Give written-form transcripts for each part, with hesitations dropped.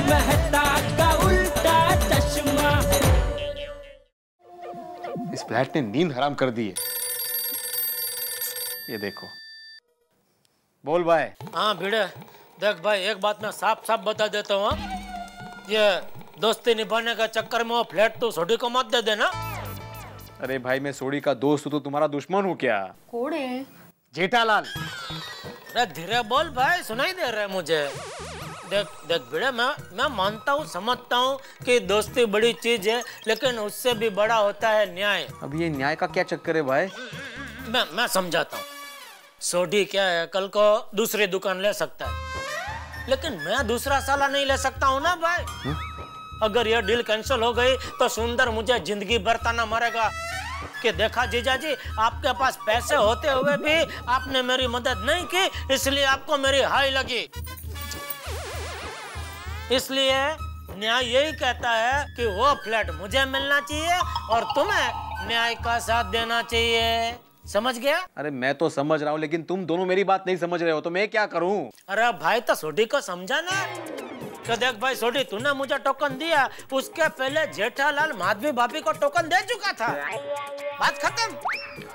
मेहता का उल्टा चश्मा। इस फ्लैट ने नींद हराम कर दी है। ये देखो। बोल भाई। हाँ भिड़े, देख भाई एक बात मैं साफ साफ बता देता हूँ, ये दोस्ती निभाने का चक्कर में वो फ्लैट तो सोडी को मत दे देना। अरे भाई मैं सोडी का दोस्त हूँ तो तुम्हारा दुश्मन हूँ क्या? कौन है? जेठालाल। अरे धीरे बोल भाई, सुनाई दे रहा है मुझे। देख देख भिड़े, मैं मानता हूँ, समझता हूँ कि दोस्ती बड़ी चीज है, लेकिन उससे भी बड़ा होता है न्याय। अब ये न्याय का क्या चक्कर है भाई? मैं समझाता हूँ। सोडी क्या है, कल को दूसरी दुकान ले सकता है, लेकिन मैं दूसरा साला नहीं ले सकता हूँ ना भाई। अगर यह डील कैंसिल हो गई तो सुंदर मुझे जिंदगी भर ताना मारेगा कि देखा जीजा जी, आपके पास पैसे होते हुए भी आपने मेरी मदद नहीं की, इसलिए आपको मेरी हाई लगी। इसलिए न्याय यही कहता है कि वो फ्लैट मुझे मिलना चाहिए और तुम्हें न्याय का साथ देना चाहिए। समझ गया? अरे मैं तो समझ रहा हूँ, लेकिन तुम दोनों मेरी बात नहीं समझ रहे हो, तो मैं क्या करूँ? अरे भाई तो सोडी को समझा ना। तो देख भाई सोडी, तूने मुझे टोकन दिया, उसके पहले जेठालाल माधवी भाभी को टोकन दे चुका था। बात खत्म।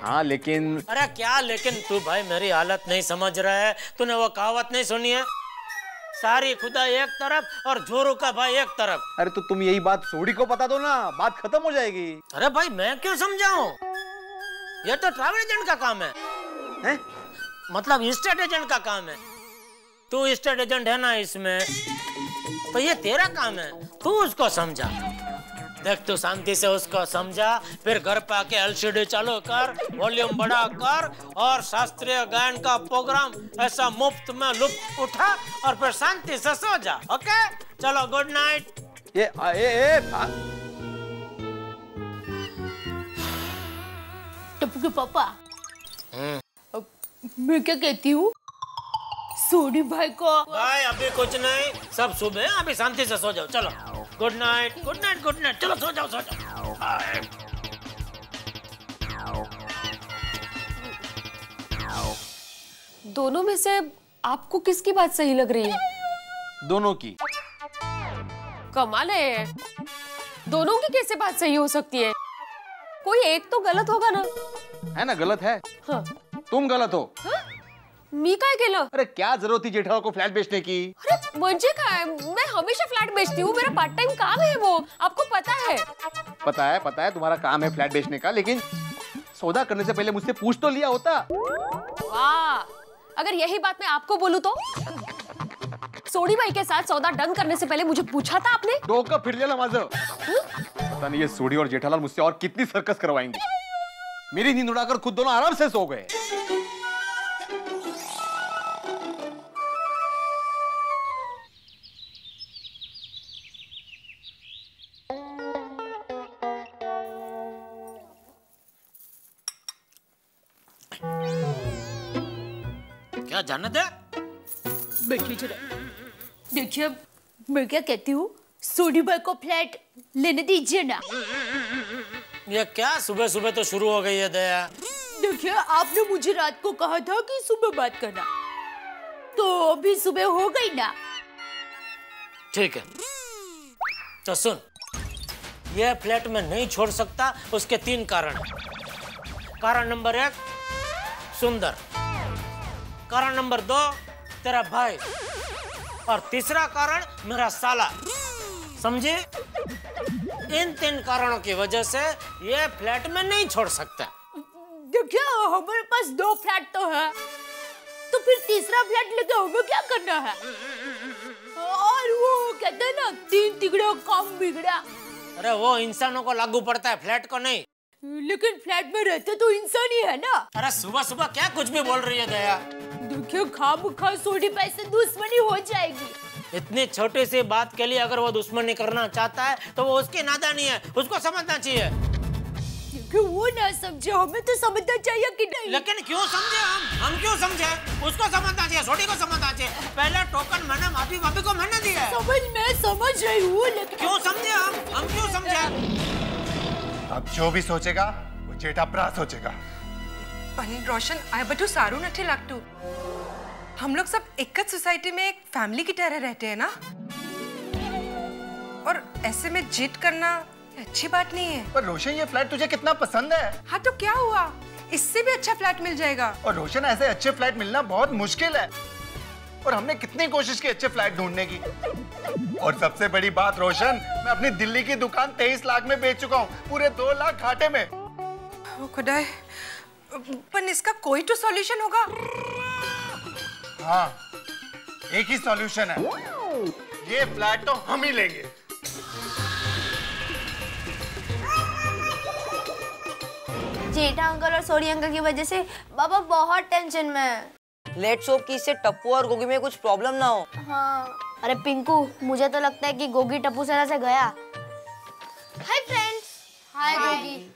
हाँ लेकिन। अरे क्या लेकिन? तू भाई मेरी हालत नहीं समझ रहा है। तूने वो कहावत नहीं सुनी है, सारी खुदा एक तरफ और जोरू का भाई एक तरफ। अरे तो तुम यही बात सोडी को बता दो ना, बात खत्म हो जाएगी। अरे भाई मैं क्यों समझाऊं? ये तो ट्रैवल एजेंट का काम है? मतलब स्टेट एजेंट का काम है। तू स्टेट एजेंट है ना इसमें, तो ये तेरा काम है, तू उसको समझा। देख तू शांति से उसको समझा, फिर घर पे आके एलसीडी चालू कर, वॉल्यूम बढ़ा कर और शास्त्रीय गायन का प्रोग्राम ऐसा मुफ्त में लुत्फ उठा और फिर शांति से सो जा। ओके चलो, गुड नाइट। टप्पू के पापा, मैं क्या कहती हूँ, सोडी भाई को। भाई अभी कुछ नहीं, सब सुबह है, अभी शांति से सो जाओ। चलो good night, good night, good night. चलो सो जाओ, सो जाओ। दोनों में से आपको किसकी बात सही लग रही है? दोनों की। कमाल है, दोनों की कैसे बात सही हो सकती है? कोई एक तो गलत होगा ना? है ना, गलत है। हाँ। तुम गलत हो। हाँ? मी काय केलं? अरे क्या जरूरत थी जेठालाल को फ्लैट बेचने की? अरे मुझे काय, मैं हमेशा फ्लैट बेचती हूँ, मेरा पार्ट टाइम काम है वो, आपको पता है। पता है तुम्हारा काम है फ्लैट बेचने का, लेकिन सौदा करने से पहले मुझसे पूछ तो लिया होता। वाह, अगर यही बात मैं आपको बोलूं तो? सोडी भाई के साथ सौदा डन करने से पहले मुझे पूछा था आपने? डोका फिर लेला माझं। पता नहीं ये सोडी और जेठालाल मुझसे और कितनी सर्कस करवाएंगे। मेरी नींद उड़ाकर खुद दोनों आराम से सो गए। क्या जाने दे? बैठिए जरा। देखिए मैं क्या कहती हूँ, सोडी भाई को फ्लैट लेने दीजिए ना। ये क्या सुबह सुबह तो शुरू हो गई है दया? देखिए आपने मुझे रात को कहा था कि सुबह बात करना, तो अभी सुबह हो गई ना। ठीक है तो सुन, ये फ्लैट में नहीं छोड़ सकता, उसके 3 कारण। कारण नंबर 1 सुंदर, कारण नंबर 2 तेरा भाई, और तीसरा कारण मेरा साला। समझे? इन 3 कारणों की वजह से ये फ्लैट में नहीं छोड़ सकता। देखिए हमारे पास 2 फ्लैट तो है, तो फिर तीसरा फ्लैट लेके हमें क्या करना है? और वो कहते हैं ना, 3 तिगड़े काम बिगड़ा। अरे वो इंसानों को लागू पड़ता है, फ्लैट को नहीं। लेकिन फ्लैट में रहते तो इंसान ही है ना। अरे सुबह सुबह क्या कुछ भी बोल रही है दया? देखिए खामखा सोडी भाई से दुश्मनी हो जाएगी। इतनी छोटी सी बात के लिए अगर वो दुश्मनी करना चाहता है तो वो उसकी नादानी है, उसको समझना चाहिए। क्यों वो ना समझे, हमें तो समझना चाहिए कि नहीं? लेकिन क्यों समझे हम क्यों समझे? उसको समझना चाहिए, सोडी को समझना चाहिए। पहले टोकन मैंने माफी भाभी को मैंने दिया है। मैं समझ रही हूँ, लेकिन क्यों समझे हम क्यों समझे? अब जो भी सोचेगा वो जेठा प्रा सोचेगा। पण रोशन आय बटू सारू नठी लागतू। हम लोग सब एक सोसाइटी में एक फैमिली की तरह रहते हैं ना। ऐसे में जिद करना अच्छी बात नहीं है। पर रोशन, ये फ्लैट तुझे कितना पसंद है। हाँ तो क्या हुआ, इससे भी अच्छा फ्लैट मिल जाएगा। और रोशन, ऐसे अच्छे फ्लैट मिलना बहुत मुश्किल है, और हमने कितनी कोशिश की अच्छे फ्लैट ढूंढने की। और सबसे बड़ी बात रोशन, मैं अपनी दिल्ली की दुकान 23 लाख में बेच चुका हूँ, पूरे 2 लाख घाटे में। ओ खुदाए, पर इसका कोई तो सॉल्यूशन होगा। हाँ, एक ही सॉल्यूशन है, ये फ्लैट तो हम ही लेंगे। जेठा अंकल और सोरी अंकल की वजह से बाबा बहुत टेंशन में है। लेट्स होप कि इससे टप्पू और गोगी में कुछ प्रॉब्लम ना हो। हाँ, अरे पिंकू, मुझे तो लगता है कि गोगी टप्पू सेना से गया। Hi friends. हाय गोगी।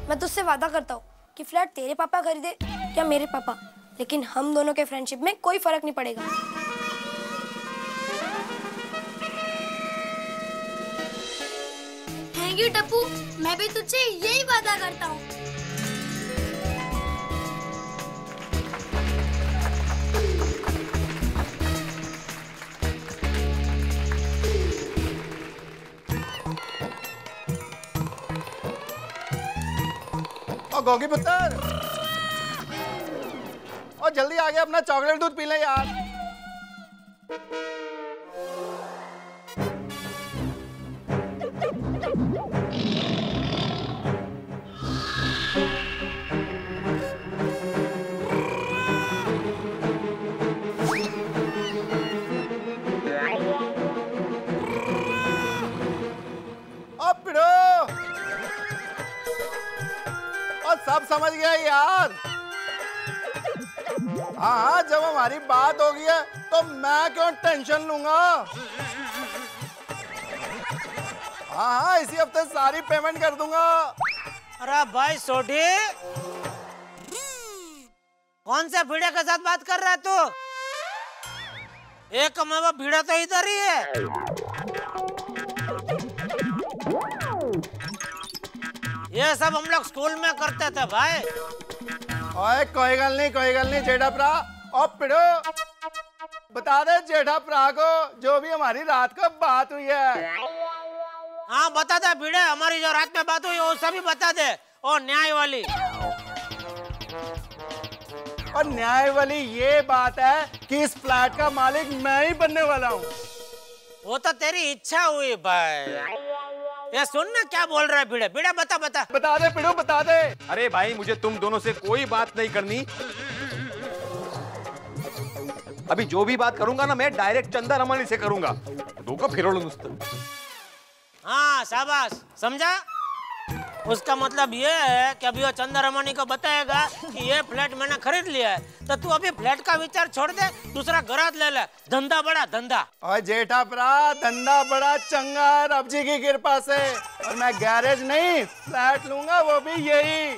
मैं तुझसे वादा करता हूँ कि फ्लैट तेरे पापा खरीदे या मेरे पापा, लेकिन हम दोनों के फ्रेंडशिप में कोई फर्क नहीं पड़ेगा। थैंक यू टप्पू, मैं भी तुझसे यही वादा करता हूँ। गोगी पुत्र, और जल्दी आगे अपना चॉकलेट दूध पी ले यार। अब पिड़ो, सब समझ गया यार। हाँ, जब हमारी बात हो गई है तो मैं क्यों टेंशन लूंगा। हाँ, इसी हफ्ते सारी पेमेंट कर दूंगा। अरे भाई सोडी, कौन से भीड़े के साथ बात कर रहा है तू? एक कमावा भीड़ा तो इधर ही है। ये सब हम लोग स्कूल में करते थे भाई। ओए कोई गल नहीं जेठा भरा। और पिड़ो, बता दे जेठा भरा को जो भी हमारी रात को बात हुई है। हाँ बता दे भिड़े, हमारी जो रात में बात हुई वो सभी बता दे। और न्याय वाली, और न्याय वाली ये बात है कि इस फ्लैट का मालिक मैं ही बनने वाला हूँ। वो तो तेरी इच्छा हुई भाई। ये सुन ना क्या बोल रहा है भिड़े। भिड़े बता दे पिड़ो, बता दे। अरे भाई, मुझे तुम दोनों से कोई बात नहीं करनी। अभी जो भी बात करूंगा ना, मैं डायरेक्ट चंदा रमणी से करूंगा। दो को फिरोड़ नुस्तं। हाँ शाबाश, समझा? उसका मतलब ये है कि अभी वो चंदा रमणी को बताएगा कि ये फ्लैट मैंने खरीद लिया है, तो तू अभी फ्लैट का विचार छोड़ दे, दूसरा गराज ले ले। धंधा बड़ा धंधा। और जेठा भरा, धंधा बड़ा चंगा है रब जी की कृपा से। और मैं गैरेज नहीं, फ्लैट लूंगा, वो भी यही।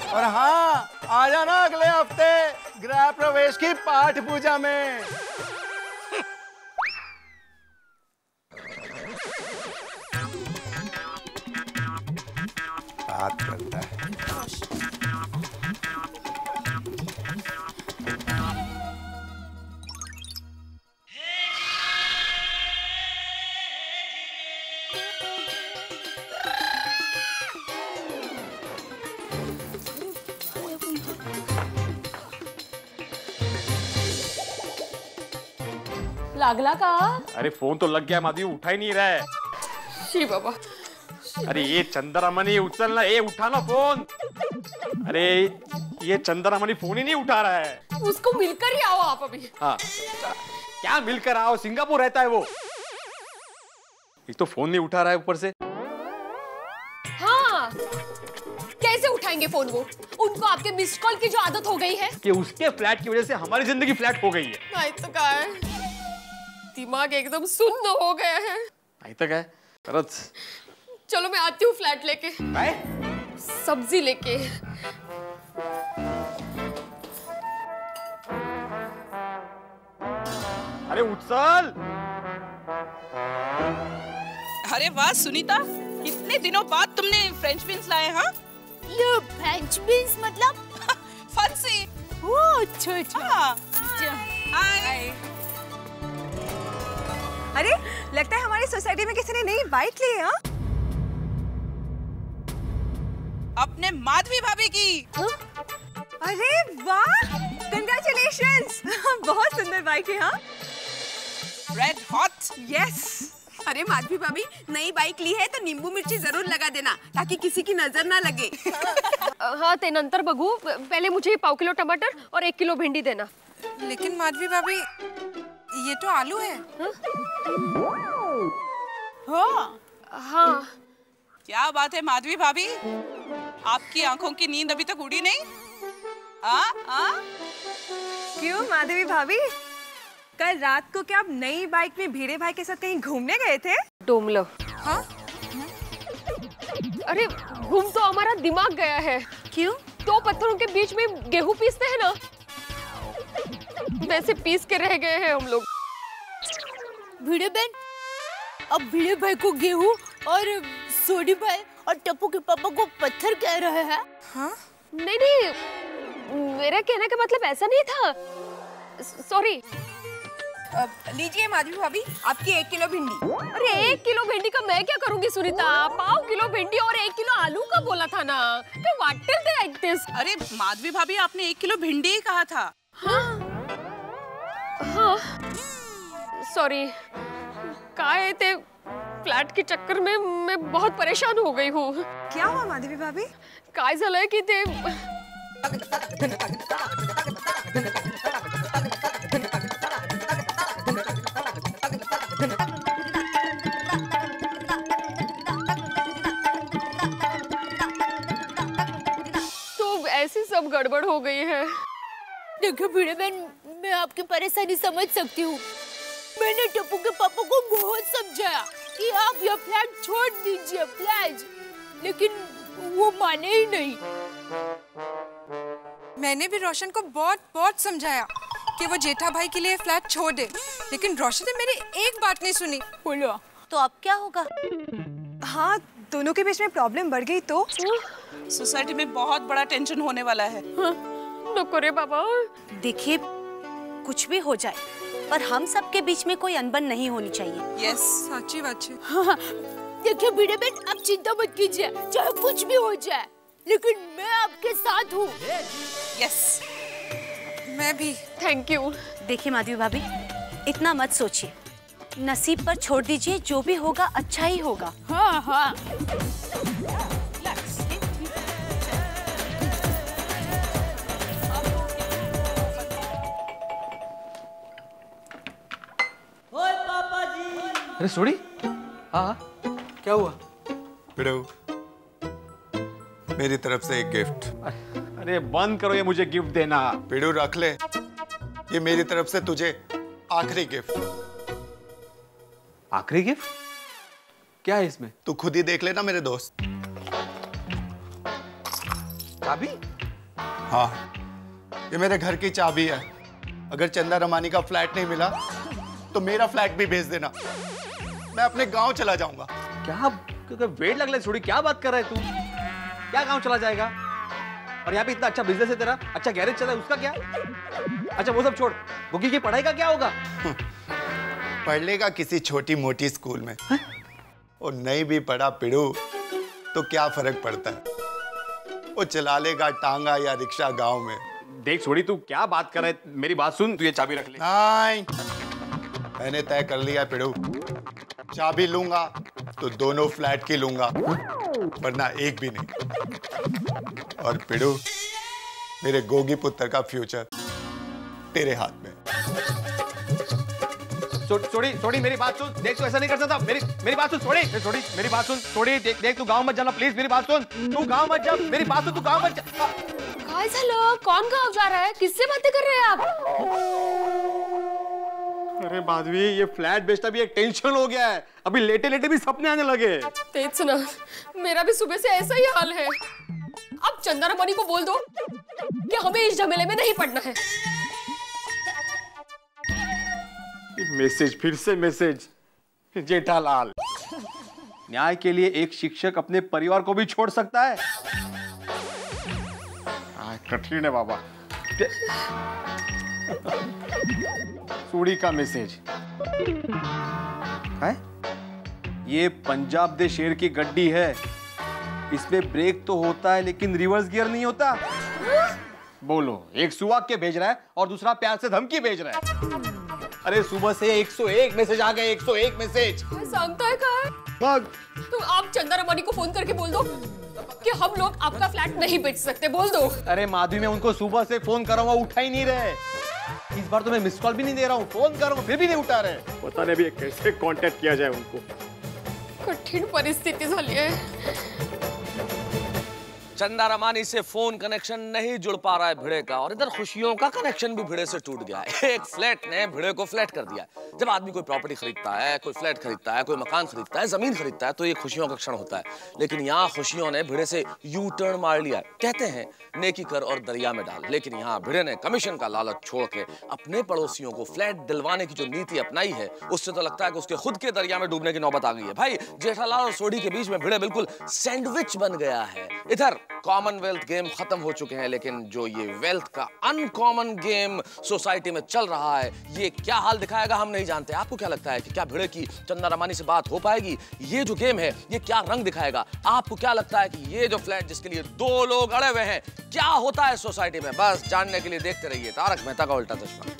और हाँ, आ जाना अगले हफ्ते गृह प्रवेश की पाठ पूजा में। बात करता है। लागला का? अरे फोन तो लग गया माधवी, उठा ही नहीं रहा है। शी बाबा, अरे ये चंद्रमणि उछलना, ये उठाना फोन। अरे ये चंद्रमणि फोन ही नहीं उठा रहा है। उसको मिलकर ही आओ आप अभी। हाँ क्या मिलकर आओ, सिंगापुर रहता है वो। एक तो फोन नहीं उठा रहा है ऊपर से। हाँ कैसे उठाएंगे फोन वो? उनको आपके मिस्ड कॉल की जो आदत हो गई है कि उसके फ्लैट की वजह से हमारी जिंदगी फ्लैट हो गई है। नहीं तो क्या है, दिमाग एकदम सुन्न हो गया है। नहीं तो क्या है, तरत। चलो मैं आती हूँ फ्लैट लेके। सब्जी लेके। अरे उछल। अरे वाह सुनीता, कितने दिनों बाद तुमने फ्रेंच बीन्स लाए। हाँ ये फ्रेंच बीन्स मतलब फंसी। ओह अच्छा अच्छा। हाय। अरे लगता है हमारी सोसाइटी में किसी ने नई बाइक ली है। हाँ अपने माधवी भाभी की। अरे वाह, कंग्रेचुलेशंस। बहुत सुंदर बाइक है। हाँ रेड हॉट। यस। अरे माधवी भाभी नई बाइक ली है तो नींबू मिर्ची जरूर लगा देना ताकि किसी की नजर ना लगे। हाँ ते नंतर बघू, पहले मुझे 1/4 किलो टमाटर और 1 किलो भिंडी देना। लेकिन माधवी भाभी ये तो आलू है। हाँ हाँ क्या बात है माधवी भाभी, आपकी आंखों की नींद अभी तक उड़ी नहीं? क्यों माधवी भाभी, कल रात को क्या आप नई बाइक में भीड़े भाई के साथ कहीं घूमने गए थे? डोमलो। हाँ अरे घूम तो हमारा दिमाग गया है। क्यों? 2 पत्थरों के बीच में गेहूं पीसते हैं ना, वैसे पीस के रह गए हैं हम लोग। भिड़े बहन, अब भिड़े भाई को गेहूं और सोडी भाई और टप्पू के पापा को पत्थर कह रहे हैं। हाँ? नहीं नहीं, मेरा कहने का मतलब ऐसा नहीं था, सॉरी। लीजिए माधवी भाभी आपकी 1 किलो भिंडी। अरे 1 किलो भिंडी का मैं क्या करूंगी सुनीता? 1/2 किलो भिंडी और 1 किलो आलू का बोला था ना। तो व्हाट इज लाइक दिस? अरे माधवी भाभी आपने 1 किलो भिंडी ही कहा था। हाँ हाँ सॉरी। काय थे फ्लैट के चक्कर में मैं बहुत परेशान हो गई हूँ। क्या हुआ माधवी भाभी? काय झालंय की ते तो ऐसी सब गड़बड़ हो गई है। देखो भिड़े बहन, मैं आपकी परेशानी समझ सकती हूँ। मैंने टप्पू के पापा को बहुत समझाया कि आप यह फ्लैट छोड़ दीजिए प्लीज, लेकिन वो माने ही नहीं। मैंने भी रोशन को बहुत समझाया कि वो जेठा भाई के लिए फ्लैट छोड़ दे, लेकिन रोशन ने मेरी एक बात नहीं सुनी। बोलो तो अब क्या होगा? हाँ दोनों के बीच में प्रॉब्लम बढ़ गई तो सोसाइटी में बहुत बड़ा टेंशन होने वाला है। नको रे बाबा। देखिए कुछ भी हो जाए पर हम सब के बीच में कोई अनबन नहीं होनी चाहिए। यस सच्ची बात है। हाँ, देखिए भिड़े बहन, आप चिंता मत कीजिए, चाहे कुछ भी हो जाए, लेकिन मैं आपके साथ हूँ। यस मैं भी। Thank you. देखिए माधवी भाभी, इतना मत सोचिए, नसीब पर छोड़ दीजिए, जो भी होगा अच्छा ही होगा। हाँ हाँ। अरे सोडी, हाँ क्या हुआ? बिड़ू, मेरी तरफ से एक गिफ्ट। अरे बंद करो ये मुझे गिफ्ट देना। बिड़ू रख ले, ये मेरी तरफ से तुझे आखिरी गिफ्ट। आखिरी गिफ्ट? क्या है इसमें? तू खुद ही देख लेना मेरे दोस्त। चाबी? हाँ, ये मेरे घर की चाबी है। अगर चंदा रमानी का फ्लैट नहीं मिला तो मेरा फ्लैट भी भेज देना, मैं अपने गांव चला जाऊंगा। क्या वेट लग रहा है सोडी, क्या बात कर रहा है तू? क्या गांव चला जाएगा? और यहाँ पे इतना अच्छा बिजनेस है तेरा, अच्छा गैरेज चला है, उसका क्या? अच्छा वो सब छोड़, बुकी की पढ़ाई का क्या होगा? पढ़ लेगा किसी छोटी मोटी स्कूल में। और नहीं भी पढ़ा पिड़ू तो क्या फर्क पड़ता है, वो चला लेगा टांगा या रिक्शा गांव में। देख सोडी, तू क्या बात कर रहा है? मेरी बात सुन, तू ये चाबी रख ले। नहीं, मैंने तय कर लिया पिड़ू, चाबी लूंगा तो दोनों फ्लैट की लूंगा, वरना एक भी नहीं। और पिड़ू, मेरे गोगी पुत्र का फ्यूचर तेरे हाथ में। छोड़ी मेरी बात सुन। देख तू ऐसा नहीं कर सकता। मेरी बात सुन। छोड़ी मेरी बात सुन। छोड़ी देख तू गांव मत जाना प्लीज। मेरी बात सुन। तू गांव मत जा। मेरी बात सुन। तू गांव मत जा। काय झालं? कौन गांव जा रहा है? किससे बातें कर रहे हैं आप? अरे माधवी, ये फ्लैट बेचना भी एक टेंशन हो गया है। अभी लेटे भी सपने आने लगे। तेज सुना, मेरा भी सुबह से ऐसा ही हाल है। अब चंद्रमणि को बोल दो कि हमें इस झमेले में नहीं पड़ना है। मैसेज, फिर से मैसेज। जेठालाल, न्याय के लिए एक शिक्षक अपने परिवार को भी छोड़ सकता है? कठिन है बाबा। सूड़ी का मैसेज है। ये पंजाब दे शेर की गड्डी है। इसमें ब्रेक तो होता है लेकिन रिवर्स गियर नहीं होता। बोलो, एक सुहाग के भेज रहा है और दूसरा प्यार से धमकी भेज रहा है। अरे सुबह से 101 मैसेज आ गए। 101 मैसेज। सांगता है कहाँ? तो आप चंद्रमणि को फोन करके बोल दो कि हम लोग आपका फ्लैट नहीं बेच सकते। बोल दो। अरे माधवी, मैं उनको सुबह से फोन कर रहा हूँ, उठा ही नहीं रहे। इस बार तो मैं मिस कॉल भी नहीं दे रहा हूँ, फोन कर रहा हूँ, फिर भी नहीं उठा रहे। पता नहीं अभी कैसे कांटेक्ट किया जाए उनको। कठिन परिस्थिति झाली है। चंदा रमानी से फोन कनेक्शन नहीं जुड़ पा रहा है भिड़े का, और इधर खुशियों का कनेक्शन भी भिड़े से टूट गया है। एक फ्लैट ने भिड़े को फ्लैट कर दिया। जब आदमी कोई प्रॉपर्टी खरीदता है, कोई फ्लैट खरीदता है, कोई मकान खरीदता है, जमीन खरीदता है, तो ये खुशियों का क्षण होता है। लेकिन यहाँ खुशियों ने भिड़े से यू टर्न मार लिया। कहते हैं नेकी कर और दरिया में डाल, लेकिन यहाँ भिड़े ने कमीशन का लालच छोड़ के अपने पड़ोसियों को फ्लैट दिलवाने की जो नीति अपनाई है, उससे तो लगता है कि उसके खुद के दरिया में डूबने की नौबत आ गई है। भाई, जेठालाल और सोढ़ी के बीच में भिड़े बिल्कुल सैंडविच बन गया है। इधर कॉमनवेल्थ गेम खत्म हो चुके हैं, लेकिन जो ये वेल्थ का अनकॉमन गेम सोसाइटी में चल रहा है, ये क्या हाल दिखाएगा हम नहीं जानते। आपको क्या लगता है कि क्या भिड़े की चंदा रमानी से बात हो पाएगी? ये जो गेम है ये क्या रंग दिखाएगा? आपको क्या लगता है कि ये जो फ्लैट जिसके लिए दो लोग अड़े हुए हैं, क्या होता है सोसाइटी में? बस जानने के लिए देखते रहिए तारक मेहता का उल्टा चश्मा।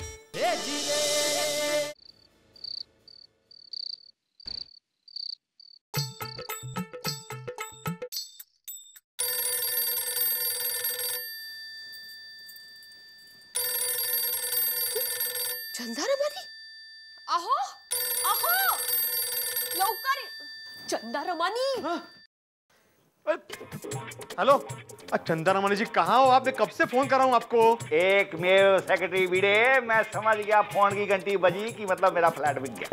चंद्रमणि, आहो आहो, लवकर चंद्रमणि। हेलो, चंद्रमणि जी कहाँ हो? आपने कब से फोन कर रहा हूँ आपको। एक मेल सेक्रेटरी भिड़े, मैं समझ गया फोन की घंटी बजी कि मतलब मेरा फ्लैट बिक गया।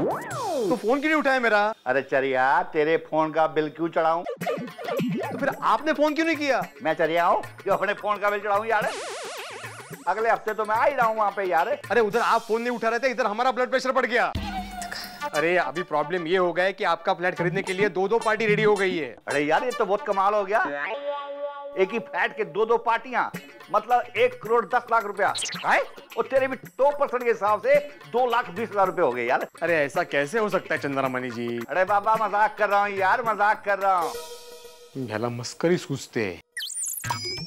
तो फोन क्यों नहीं उठाया मेरा? अरे चरिया, तेरे फोन का बिल क्यों चढ़ाऊं? तो फिर आपने फोन क्यों नहीं किया? मैं चरिया हूँ जो अपने फोन का बिल चढ़ाऊं यार? अगले हफ्ते तो मैं आ ही रहा हूँ वहाँ पे यार। अरे उधर आप फोन नहीं उठा रहे थे, इधर हमारा ब्लड प्रेशर बढ़ गया। अरे अभी प्रॉब्लम ये हो गया है कि आपका फ्लैट खरीदने के लिए दो पार्टी रेडी हो गई है। अरे यार, ये तो बहुत कमाल हो गया। एक ही फ्लैट के दो पार्टियां, मतलब 1 करोड़ 10 लाख रुपया है। और तेरे भी 2% के हिसाब से 2,20,000 रुपए हो गए यार। अरे ऐसा कैसे हो सकता है चंद्रमणि जी? अरे बाबा, मजाक कर रहा हूँ यार, मजाक कर रहा हूँ। भला मस्करी सूझते।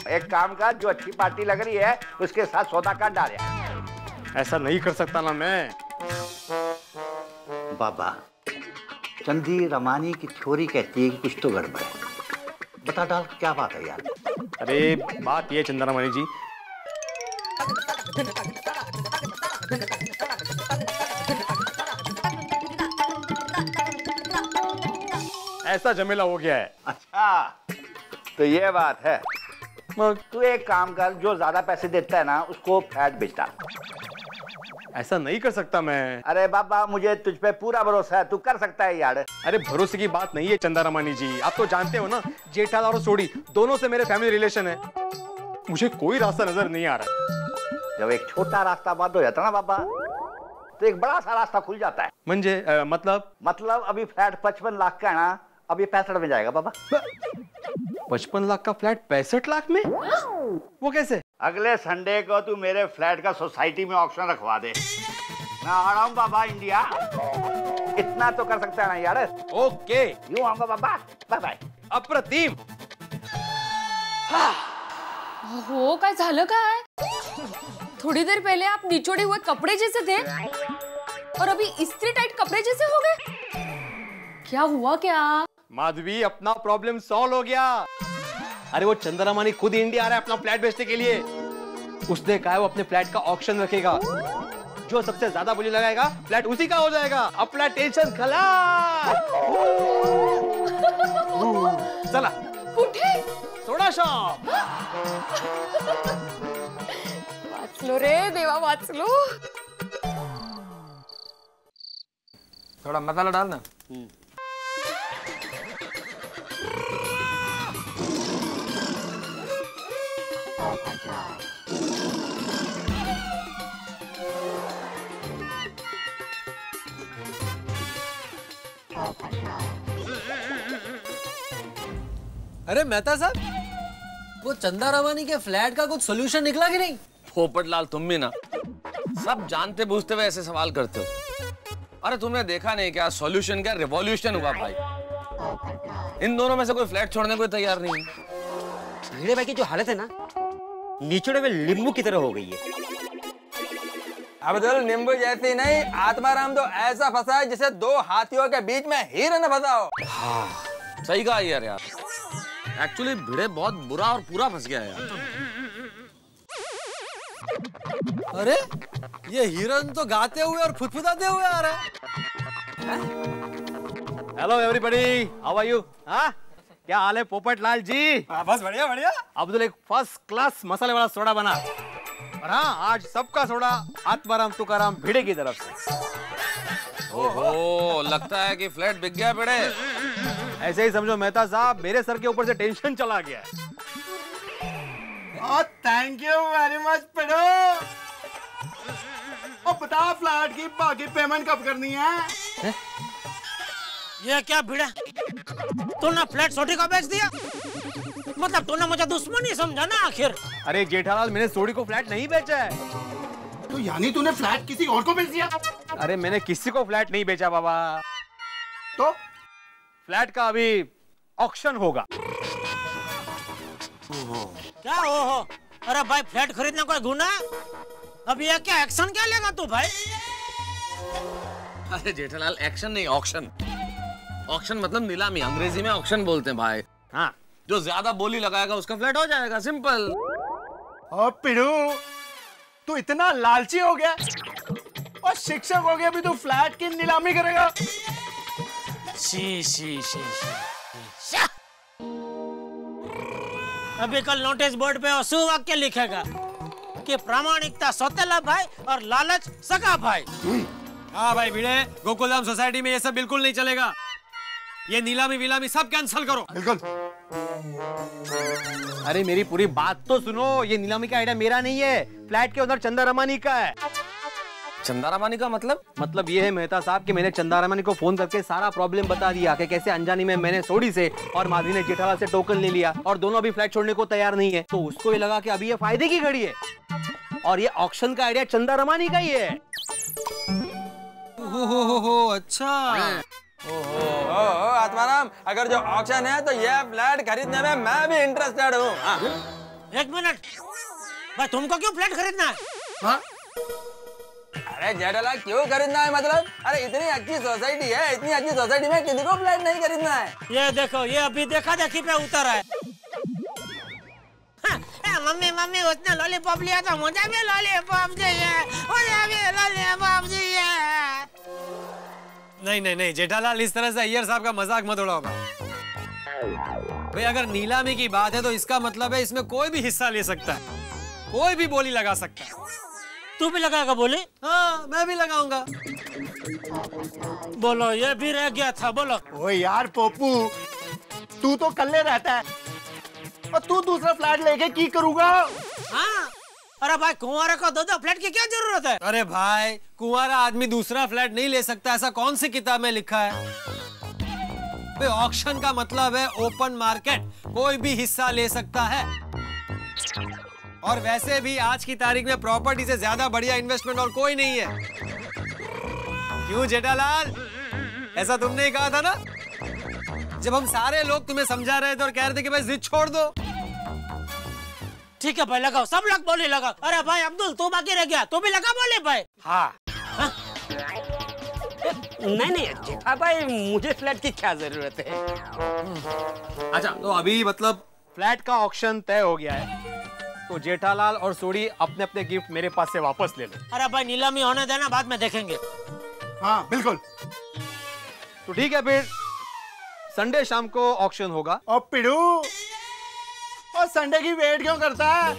एक काम का, जो अच्छी पार्टी लग रही है उसके साथ सौदा काट डाले। ऐसा नहीं कर सकता ना मैं। बाबा, चंदी रमानी की थ्योरी कहती है कि कुछ तो गड़बड़ है। बता डाल, क्या बात है यार? अरे बात ये चंद्रमणि जी, ऐसा झमेला हो गया है। अच्छा, तो ये बात है। तू एक काम कर, जो ज्यादा पैसे देता है ना उसको फ्लैट बेच डाल। ऐसा नहीं कर सकता मैं। अरे बाबा, मुझे तुझ पे पूरा भरोसा है, तू कर सकता है यार। अरे भरोसे की बात नहीं है चंद्रमणि जी, आप तो जानते हो ना, जेठालाल और सोढ़ी दोनों से मेरे फैमिली रिलेशन है। मुझे कोई रास्ता नजर नहीं आ रहा। जब एक छोटा रास्ता बंद हो जाता ना बाबा, तो एक बड़ा सा रास्ता खुल जाता है। मतलब अभी फ्लैट 55 लाख का है ना, अब ये 65 में जाएगा बाबा। 55 लाख का फ्लैट 65 लाख में? वो कैसे? अगले संडे को तू मेरे फ्लैट का सोसाइटी में ऑक्शन रखवा दे। मैं आ रहा हूँ बाबा इंडिया। इतना तो कर सकता है ना यार? ओके, यूं आऊंगा बाबा। Bye bye. अप्रतिम। हो, काय झालं काय? थोड़ी देर पहले आप निचोड़े हुए कपड़े जैसे थे और अभी इस्त्री टाइट कपड़े जैसे हो गए। क्या हुआ क्या? माधवी, अपना प्रॉब्लम सॉल्व हो गया। अरे वो चंद्रमानी खुद इंडिया आ रहा है अपना फ्लैट बेचने के लिए। उसने कहा वो अपने फ्लैट का ऑक्शन रखेगा, जो सबसे ज्यादा बोली लगाएगा फ्लैट उसी का हो जाएगा। अपना टेंशन खलास। चला कुठे? Soda shop. वाचलो रे देवा, वाचलो। थोड़ा मसाला डालना। अरे मेहता साहब, वो चंदा रवानी के फ्लैट का कुछ सोल्यूशन निकला कि नहीं? पोपटलाल, तुम भी ना सब जानते बूझते हुए ऐसे सवाल करते हो। अरे तुमने देखा नहीं क्या सॉल्यूशन क्या रिवॉल्यूशन हुआ भाई। इन दोनों में से कोई फ्लैट छोड़ने को तैयार नहीं है। भिड़े भाई की जो हालत है ना, निचोड़े हुए नींबू की तरह हो गई है। अब तो नींबू जैसी नहीं, आत्माराम तो ऐसा फंसा है जैसे दो हाथियों के बीच में हिरन फंसा हो। हाँ, सही कहा यार। एक्चुअली भिड़े बहुत बुरा और पूरा फंस गया है यार। अरे ये हिरन तो गाते हुए और फुदफुदाते हुए आ रहा है। Hello everybody, how are you? हाँ, क्या हाल है पोपटलाल जी? बस बढ़िया बढ़िया। अब्दुल एक फर्स्ट क्लास मसाले वाला सोडा बना। और हाँ, आज सबका सोडा आत्माराम तुकाराम भिड़े की तरफ से। ओहो, लगता है कि फ्लैट बिक गया भिड़े। ऐसे ही समझो मेहता साहब, मेरे सर के ऊपर से टेंशन चला गया है। थैंक यू वेरी मच पिड़ो। अब बता फ्लैट की बाकी पेमेंट कब करनी है? ये क्या भिड़ा, तूने फ्लैट सोटी को बेच दिया? मतलब तूने मुझे दुश्मन ही समझा ना आखिर? अरे जेठालाल, मैंने सोडी को फ्लैट नहीं बेचा है। तो यानी तूने फ्लैट किसी और को बेच दिया? अरे मैंने किसी को फ्लैट नहीं बेचा बाबा। तो फ्लैट का अभी ऑक्शन होगा। क्या हो? अरे भाई, फ्लैट खरीदना कोई गुनाह? अब ये क्या एक्शन क्या लेगा तू भाई? अरे जेठालाल, एक्शन नहीं ऑक्शन। ऑक्शन मतलब नीलामी, अंग्रेजी में ऑक्शन बोलते हैं भाई। हाँ, जो ज्यादा बोली लगाएगा उसका फ्लैट हो जाएगा, सिंपल। और पिड़ू, तू इतना लालची हो गया और शिक्षक हो गया, भी तू फ्लैट की नीलामी करेगा? She she she she. अभी कल नोटिस बोर्ड पे सुवाक्य लिखेगा कि प्रामाणिकता सौतेला भाई और लालच सगा भाई। हाँ भाई भिड़े, गोकुलधाम सोसाइटी में ये सब बिल्कुल नहीं चलेगा। ये नीलामी विलामी सब कैंसिल करो। बिल्कुल। अरे मेरी पूरी बात तो सुनो, ये नीलामी का आइडिया मेरा नहीं है, फ्लैट के ओनर चंदा रमानी का है। चंदा रमानी का मतलब ये है मेहता साहब कि मैंने चंदा रमानी को फोन करके सारा प्रॉब्लम बता दिया कि कैसे अनजानी में मैंने सोडी से और माधवी ने जेठालाल से टोकन ले लिया और दोनों अभी फ्लैट छोड़ने को तैयार नहीं है। तो उसको ये लगा कि अभी ये फायदे की घड़ी है और ये ऑक्शन का आइडिया चंदा रमानी का ही है। हो अच्छा। ओहो आत्माराम, अगर जो ऑक्शन है तो ये फ्लैट खरीदने में मैं भी इंटरेस्टेड हूँ। एक मिनट भाई, तुमको क्यों फ्लैट खरीदना है? हाँ? अरे जेठालाल, क्यों खरीदना है मतलब? अरे इतनी अच्छी सोसाइटी है, इतनी अच्छी सोसाइटी में किसी को फ्लैट नहीं खरीदना है। ये देखो, ये अभी देखा देखी पे उतर है। मम्मी मम्मी, उसने लॉलीपॉप लिया था, मुझे भी लॉलीपॉप चाहिए, मुझे भी लॉलीपॉप चाहिए। नहीं नहीं नहीं जेठालाल, इस तरह से अय्यर साहब का मजाक मत उड़ाओ भाई। अगर नीलामी की बात है तो इसका मतलब है इसमें कोई भी हिस्सा ले सकता है, कोई भी बोली लगा सकता है। तू भी लगाएगा बोली? हाँ, मैं भी लगाऊंगा। बोलो, ये भी रह गया था, बोलो। ओ यार पोपू, तू तो कल्ले रहता है और तू दूसरा फ्लैट लेके की करूंगा? हाँ, अरे भाई कुंवारे को दो फ्लैट की क्या जरूरत है? अरे भाई, कुंवारा आदमी दूसरा फ्लैट नहीं ले सकता, ऐसा कौन सी किताब में लिखा है? भाई ऑक्शन का मतलब है ओपन मार्केट, कोई भी हिस्सा ले सकता है। और वैसे भी आज की तारीख में प्रॉपर्टी से ज्यादा बढ़िया इन्वेस्टमेंट और कोई नहीं है। क्यों जेठालाल, ऐसा तुमने ही कहा था ना जब हम सारे लोग तुम्हें समझा रहे थे और कह रहे थे कि भाई जिद छोड़ दो। ठीक है भाई, लगाओ, सब लोग बोली लगाओ। अरे भाई अब्दुल, तू बाकी रह गया, तू भी लगा बोले भाई। हाँ, नहीं जेठा भाई, मुझे फ्लैट की क्या जरूरत है। अच्छा तो अभी मतलब फ्लैट का ऑक्शन तय हो गया है, तो जेठालाल और सोडी अपने अपने गिफ्ट मेरे पास से वापस ले लो। अरे भाई नीलामी होने देना, बाद में देखेंगे। हाँ बिल्कुल। तो ठीक है फिर संडे शाम को ऑक्शन होगा। और पिड़ू, और संडे की वेट क्यों करता है?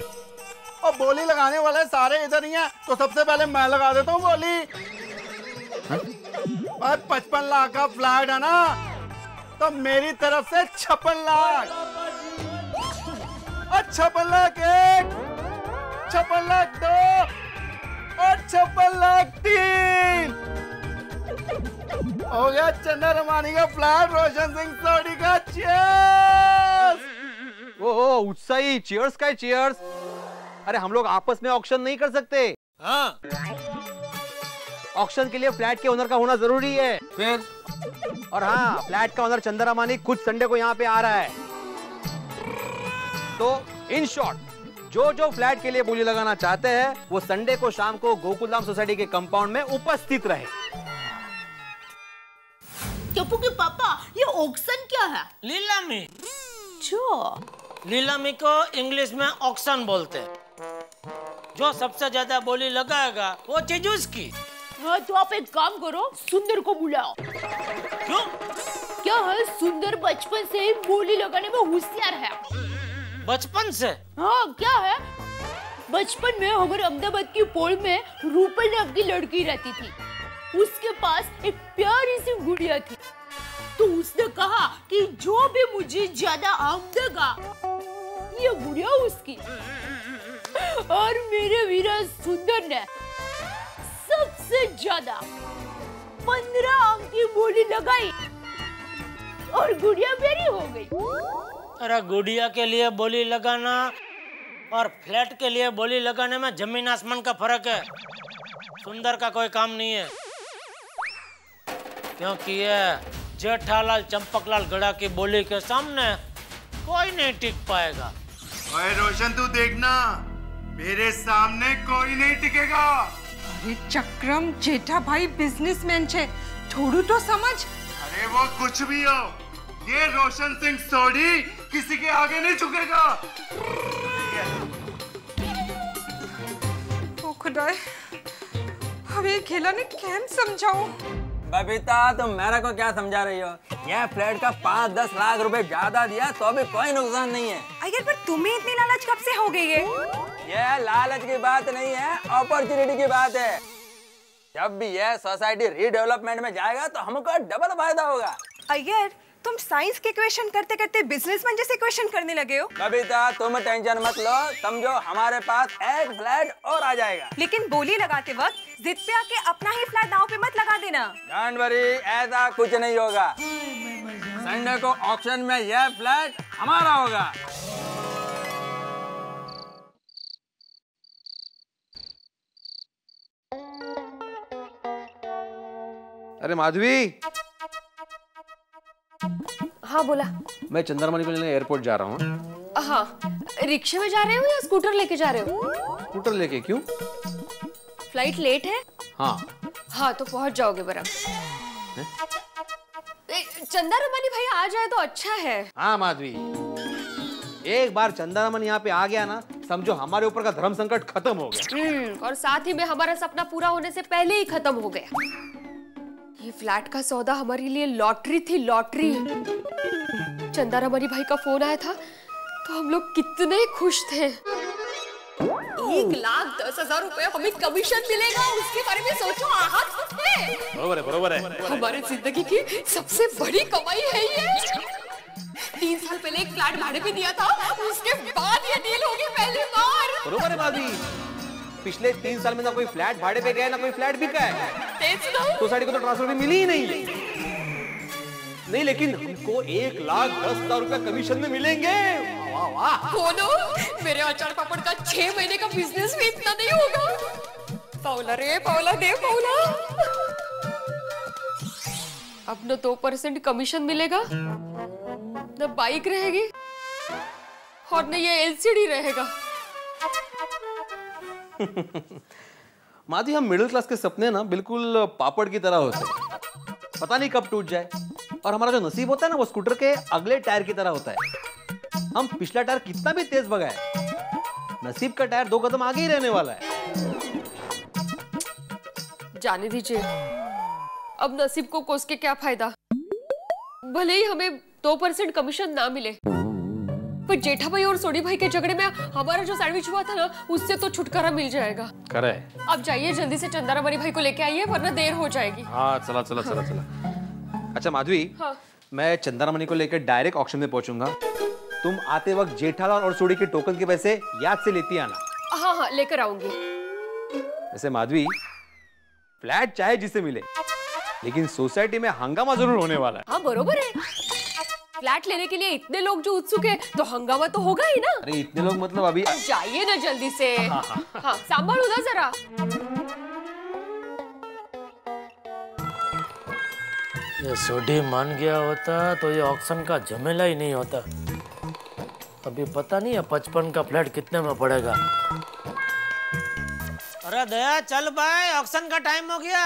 और बोली लगाने वाले सारे इधर ही हैं, तो सबसे पहले मैं लगा देता हूँ बोली। 55 लाख का फ्लैट है ना, तो मेरी तरफ से 56 लाख। और 56 लाख 1, 56 लाख 2 और 56 लाख 3। हो गया चंदा रमानी का फ्लैट, रोशन सिंह सोडी का। चीयर्स। ओहो उत्साही, चीयर्स का चीयर्स। अरे हम लोग आपस में ऑक्शन नहीं कर सकते। हाँ। ऑक्शन के लिए फ्लैट के ओनर का होना जरूरी है। फिर? और हाँ, फ्लैट का ओनर चंदा रमानी खुद संडे को यहाँ पे आ रहा है। तो इन शॉर्ट, जो फ्लैट के लिए बोली लगाना चाहते हैं वो संडे को शाम को गोकुलधाम सोसाइटी के कंपाउंड में उपस्थित रहे। टप्पू के पापा, ये ऑक्शन क्या है? नीलामी। जो नीलामी को इंग्लिश में ऑक्शन बोलते हैं। जो सबसे ज्यादा बोली लगाएगा वो चीज उसकी। हाँ तो आप एक काम करो, सुंदर को बुलाओ। क्यों? क्या है, सुंदर बचपन से ही बोली लगाने में होशियार है। बचपन से? हाँ क्या है, बचपन में हमारे अहमदाबाद की पोल में रूपल नाम की लड़की रहती थी। उसके पास एक प्यारी सी गुड़िया थी। तो उसने कहा कि जो भी मुझे ज्यादा आम देगा ये गुड़िया उसकी। और मेरे वीरा सुंदर ने सबसे ज्यादा 15 आम की बोली लगाई और गुड़िया मेरी हो गई। अरे गुड़िया के लिए बोली लगाना और फ्लैट के लिए बोली लगाने में जमीन आसमान का फर्क है। सुंदर का कोई काम नहीं है, क्योंकि ये जेठालाल चंपकलाल गड़ा की बोली के सामने कोई नहीं टिक पाएगा। ओए रोशन तू देखना, मेरे सामने कोई नहीं टिकेगा। अरे चक्रम, जेठा भाई बिजनेसमैन छे, थोड़ू तो समझ। अरे वो कुछ भी हो, ये रोशन सिंह सोडी किसी के आगे नहीं झुकेगा। ओ खुदाए, अब ये खेला ने कैम समझाओ। बबीता, तुम मेरे को क्या समझा रही हो? यह फ्लैट का 5-10 लाख रुपए ज्यादा दिया तो भी कोई नुकसान नहीं है। अगर पर तुम्हें इतनी लालच कब से हो गई है? यह लालच की बात नहीं है, अपॉर्चुनिटी की बात है। जब भी यह सोसाइटी रीडेवलपमेंट में जाएगा तो हमको डबल फायदा होगा। अयर, तुम साइंस के क्वेश्चन करते करते बिजनेसमैन जैसे क्वेश्चन करने लगे हो। बबीता, तुम टेंशन मत लो, समझो हमारे पास एक फ्लैट और आ जाएगा। लेकिन बोली लगाते वक्त जिद पे आके अपना ही फ्लैट दांव पे मत लगा देना। डोंट वरी, ऐसा कुछ नहीं होगा। संडे को ऑक्शन में यह फ्लैट हमारा होगा। अरे माधवी। हाँ बोला। मैं चंद्रमणि को लेने एयरपोर्ट जा रहा हूँ। हाँ, रिक्शे में जा रहे हो या स्कूटर लेके जा रहे हो? स्कूटर लेके। क्यों? फ्लाइट लेट है? हाँ। हाँ तो पहुंच जाओगे बराबर। चंदा रमानी भाई आ जाए तो अच्छा है। हाँ माधवी, एक बार चंदा रमन यहाँ पे आ गया ना, समझो हमारे ऊपर का धर्म संकट खत्म हो गया। और साथ ही में हमारा सपना पूरा होने से पहले ही खत्म हो गया। ये फ्लैट का सौदा हमारे लिए लॉटरी थी, लॉटरी। चंदा रमानी भाई का फोन आया था तो हम लोग कितने खुश थे। 1,10,000 रुपए हमें कमीशन मिलेगा, उसके बारे में सोचो। बरोबर है, बरोबर है। हमारी जिंदगी की सबसे बड़ी कमाई है ये। 3 साल पहले एक फ्लैट भाड़े पे दिया था, उसके बाद ये डील होगी पहली बार। बरोबर है भाभी, पिछले 3 साल में ना कोई फ्लैट भाड़े पे गया ना कोई फ्लैट बिका है। सोसाइटी को तो ट्रांसफर भी मिली ही नहीं, लेकिन हमको 1,10,000 रुपया कमीशन में मिलेंगे। वाह वाह। कोनो, मेरे अचार पापड़ का 6 महीने का बिजनेस भी इतना नहीं होगा। पाउला रे पाउला, दे पाउला। अब न 2% कमीशन मिलेगा, न बाइक रहेगी और न ये एलसीडी रहेगा। माधी, हम मिडिल क्लास के सपने ना बिल्कुल पापड़ की तरह होते हैं। पता नहीं कब टूट जाए। और हमारा जो नसीब होता है ना वो स्कूटर के अगले टायर की तरह होता है। हम पिछला टायर कितना भी तेज भगाए, नसीब का टायर 2 कदम आगे ही रहने वाला है। जाने दीजिए, अब नसीब को कोस के क्या फायदा। भले ही हमें 2% कमीशन ना मिले, पर जेठा भाई और सोनी भाई के झगड़े में हमारा जो सैंडविच हुआ था ना, उससे तो छुटकारा मिल जाएगा। करे। अब जाइए जल्दी से चंदारामणि भाई को लेके आइए, वरना देर हो जाएगी। हाँ चला चला चला चला। अच्छा माधवी, हाँ। मैं चंदारामणि को लेकर डायरेक्ट ऑक्शन में पहुंचूंगा। तुम आते वक्त जेठालाल और सोनी के टोकन के पैसे याद से लेती आना। हाँ हाँ लेकर आऊंगी। वैसे माधवी, फ्लैट चाहे जिसे मिले, लेकिन सोसाइटी में हंगामा जरूर होने वाला है। हाँ बरोबर है, फ्लैट लेने के लिए इतने लोग जो उत्सुक है, तो हंगामा तो होगा ही ना। अरे इतने लोग मतलब अभी जाइए ना जल्दी से। हाँ संभालो ना जरा। ये सोडी मान गया होता तो ये ऑक्शन का झमेला ही नहीं होता। अभी पता नहीं है 55 का फ्लैट कितने में पड़ेगा। अरे दया चल भाई, ऑक्शन का टाइम हो गया।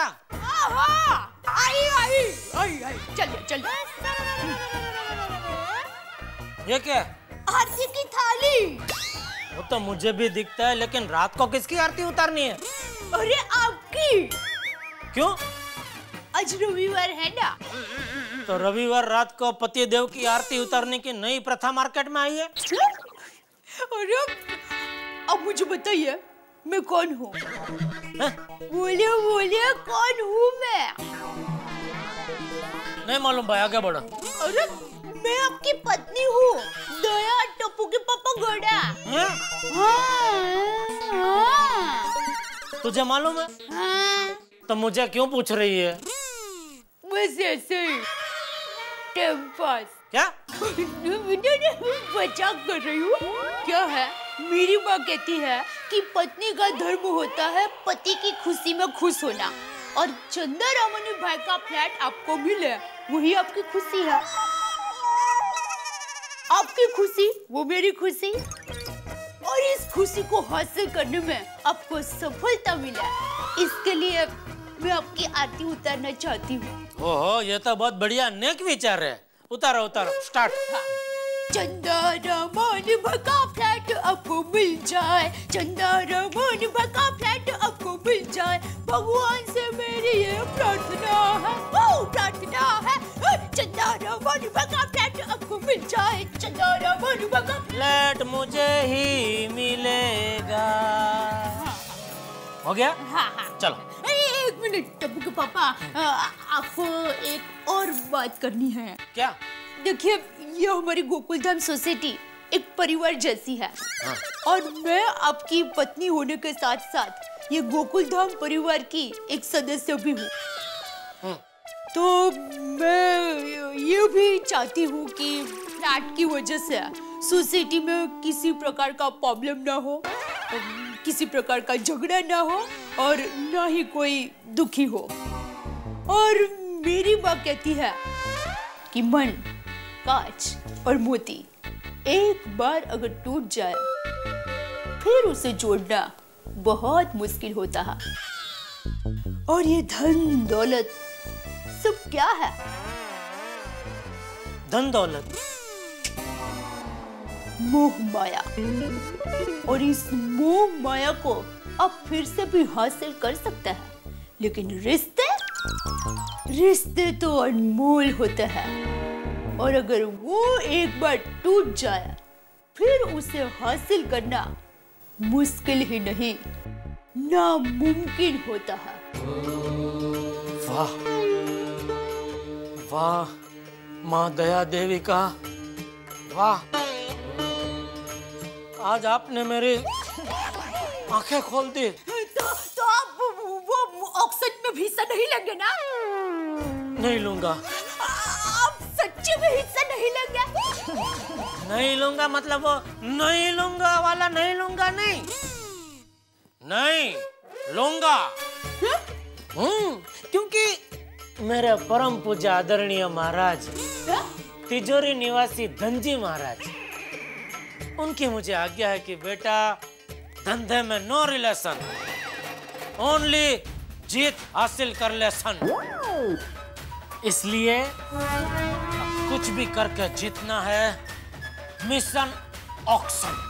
आई आई आई आई, चलिए चलिए। ये क्या? आरती की थाली। वो तो मुझे भी दिखता है, लेकिन रात को किसकी आरती उतारनी है? अरे आपकी। क्यों? आज रविवार है ना। तो रविवार रात को पति देव की आरती उतारने की नई प्रथा मार्केट में आई है। अरे अब मुझे बताइए मैं कौन हूँ? बोलिए बोलिए कौन हूँ मैं? नहीं मालूम भाई, आगे बढ़ो। अरे मैं आपकी पत्नी हूँ, दया टप्पू के पापा गोड़ा। तुझे मालूम है? तो मुझे क्यों पूछ रही है? बस ऐसे ही टाइम पास। क्या? मजाक कर रही हूँ। क्या है, मेरी माँ कहती है कि पत्नी का धर्म होता है पति की खुशी में खुश होना, और चंदारामणि भाई का फ्लैट आपको मिले वही आपकी खुशी है। आपकी खुशी वो मेरी खुशी, और इस खुशी को हासिल करने में आपको सफलता मिला, इसके लिए मैं आपकी आरती उतारना चाहती हूँ। ओहो, ये तो बहुत बढ़िया नेक विचार है। उतारो उतारो, स्टार्ट। चंदारामणि भाई का फ्लैट आपको मिल जाए, चंदारामणि भाई का फ्लैट आपको मिल जाए, भगवान से मेरी ये प्रार्थना है, प्रार्थना है। चंदारामणि भाई का फ्लैट आपको मिल जाए, चंदारामणि भाई का फ्लैट मुझे ही मिलेगा। हो गया? हाँ। चलो। एक मिनट टप्पू के पापा, आपको एक और बात करनी है। क्या? देखिए, ये हमारी गोकुलधाम सोसाइटी एक परिवार जैसी है। हाँ। और मैं आपकी पत्नी होने के साथ साथ ये गोकुलधाम परिवार की एक सदस्य भी हूँ। तो मैं ये भी चाहती हूँ कि फ्लैट की वजह से सोसाइटी में किसी प्रकार का प्रॉब्लम ना हो, किसी प्रकार का झगड़ा ना हो, और ना ही कोई दुखी हो। और मेरी माँ कहती है कि मन, कांच और मोती एक बार अगर टूट जाए फिर उसे जोड़ना बहुत मुश्किल होता है। और ये धन दौलत सब क्या है? धन दौलत, मोह माया। और इस मोह माया को आप फिर से भी हासिल कर सकते हैं, लेकिन रिश्ते तो अनमोल होते हैं, और अगर वो एक बार टूट जाए फिर उसे हासिल करना मुश्किल ही नहीं, नामुमकिन होता है। वाह वाह माँ दया देवी का वाह, आज आपने मेरी आंखें खोल दी। तो आप वो ऑक्शन में भी हिस्सा नहीं लेंगे ना? नहीं लूंगा। आप सच्ची में हिस्सा नहीं लेंगे? नहीं लूंगा मतलब वो नहीं लूंगा वाला नहीं लूंगा, नहीं नहीं लूंगा। क्योंकि मेरे परम पूज्य आदरणीय महाराज तिजोरी निवासी धनजी महाराज, उनकी मुझे आज्ञा है कि बेटा धंधे में नो रिलेशन, ओनली जीत हासिल कर ले सन। इसलिए कुछ भी करके जीतना है। Mission auction.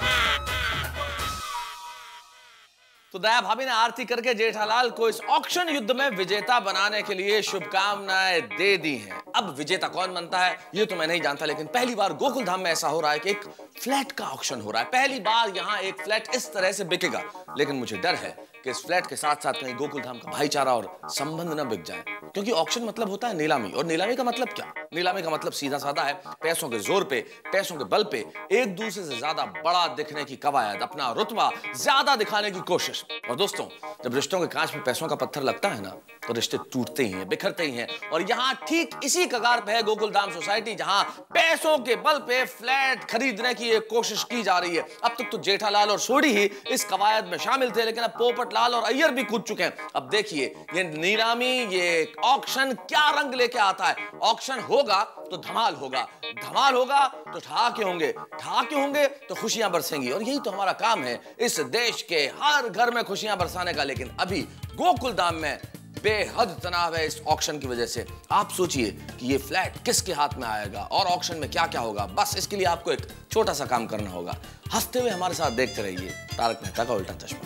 तो दया भाभी ने आरती करके जेठालाल को इस ऑक्शन युद्ध में विजेता बनाने के लिए शुभकामनाएं दे दी हैं। अब विजेता कौन बनता है ये तो मैं नहीं जानता, लेकिन पहली बार गोकुल धाम में ऐसा हो रहा है कि एक फ्लैट का ऑक्शन हो रहा है। पहली बार यहाँ एक फ्लैट इस तरह से बिकेगा, लेकिन मुझे डर है कि इस फ्लैट के साथ साथ कहीं गोकुल धाम का भाईचारा और संबंध न बिक जाए, क्योंकि ऑक्शन मतलब होता है नीलामी। और नीलामी का मतलब क्या? नीलामी का मतलब सीधा साधा है, पैसों के जोर पे, पैसों के बल पे एक दूसरे से ज्यादा बड़ा दिखने की कवायद, अपना रुतबा ज्यादा दिखाने की कोशिश। और दोस्तों, जब रिश्तों के कांच में पैसों का पत्थर लगता है ना, तो रिश्ते टूटते ही हैं, बिखरते ही हैं। और यहाँ ठीक इसी कगार पे है गोकुल धाम सोसाइटी, जहां पैसों के बल पे फ्लैट खरीदने की एक कोशिश की जा रही है। अब तक तो जेठालाल और सोडी ही इस कवायद में शामिल थे, लेकिन अब पोपटलाल और अय्यर भी कूद चुके हैं। अब देखिए ये नीलामी, ये ऑक्शन क्या रंग लेके आता है। ऑक्शन होगा तो धमाल होगा, धमाल होगा तो ठहाके होंगे, ठहाके होंगे तो खुशियां बरसेंगी। और यही तो हमारा काम है इस देश के हर घर में खुशियां बरसाने का। लेकिन अभी गोकुल धाम में बेहद तनाव है इस ऑक्शन की वजह से। आप सोचिए कि ये फ्लैट किसके हाथ में आएगा और ऑक्शन में क्या क्या होगा। बस इसके लिए आपको एक छोटा सा काम करना होगा। हंसते हुए हमारे साथ देखते रहिए तारक मेहता का उल्टा चश्मा।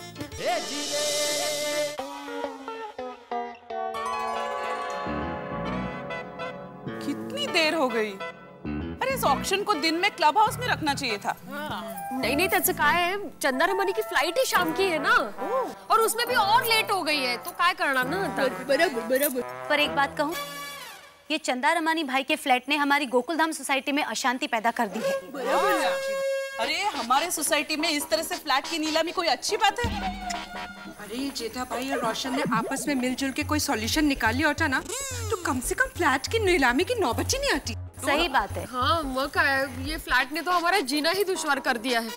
कितनी देर हो गई? अरे इस ऑक्शन को दिन में क्लब हाउस में रखना चाहिए था। नहीं नहीं, त्याचं काय है, चंदा रमानी की फ्लाइट ही शाम की है ना, और उसमें भी और लेट हो गई है, तो काय करना ना। बराबर बराबर। पर एक बात कहूँ, ये चंदा रमानी भाई के फ्लैट ने हमारी गोकुल धाम सोसाइटी में अशांति पैदा कर दी है। अरे हमारे सोसाइटी में इस तरह से फ्लैट की नीलामी कोई अच्छी बात है? अरे जेठा भाई और रोशन ने आपस में मिलजुल के कोई सॉल्यूशन निकाल लिया होता ना, तो कम से कम फ्लैट की नीलामी की नौबत ही नहीं आती। सही बात है। हाँ, वो क्या है, ये फ्लैट ने तो हमारा जीना ही दुश्वार कर दिया है।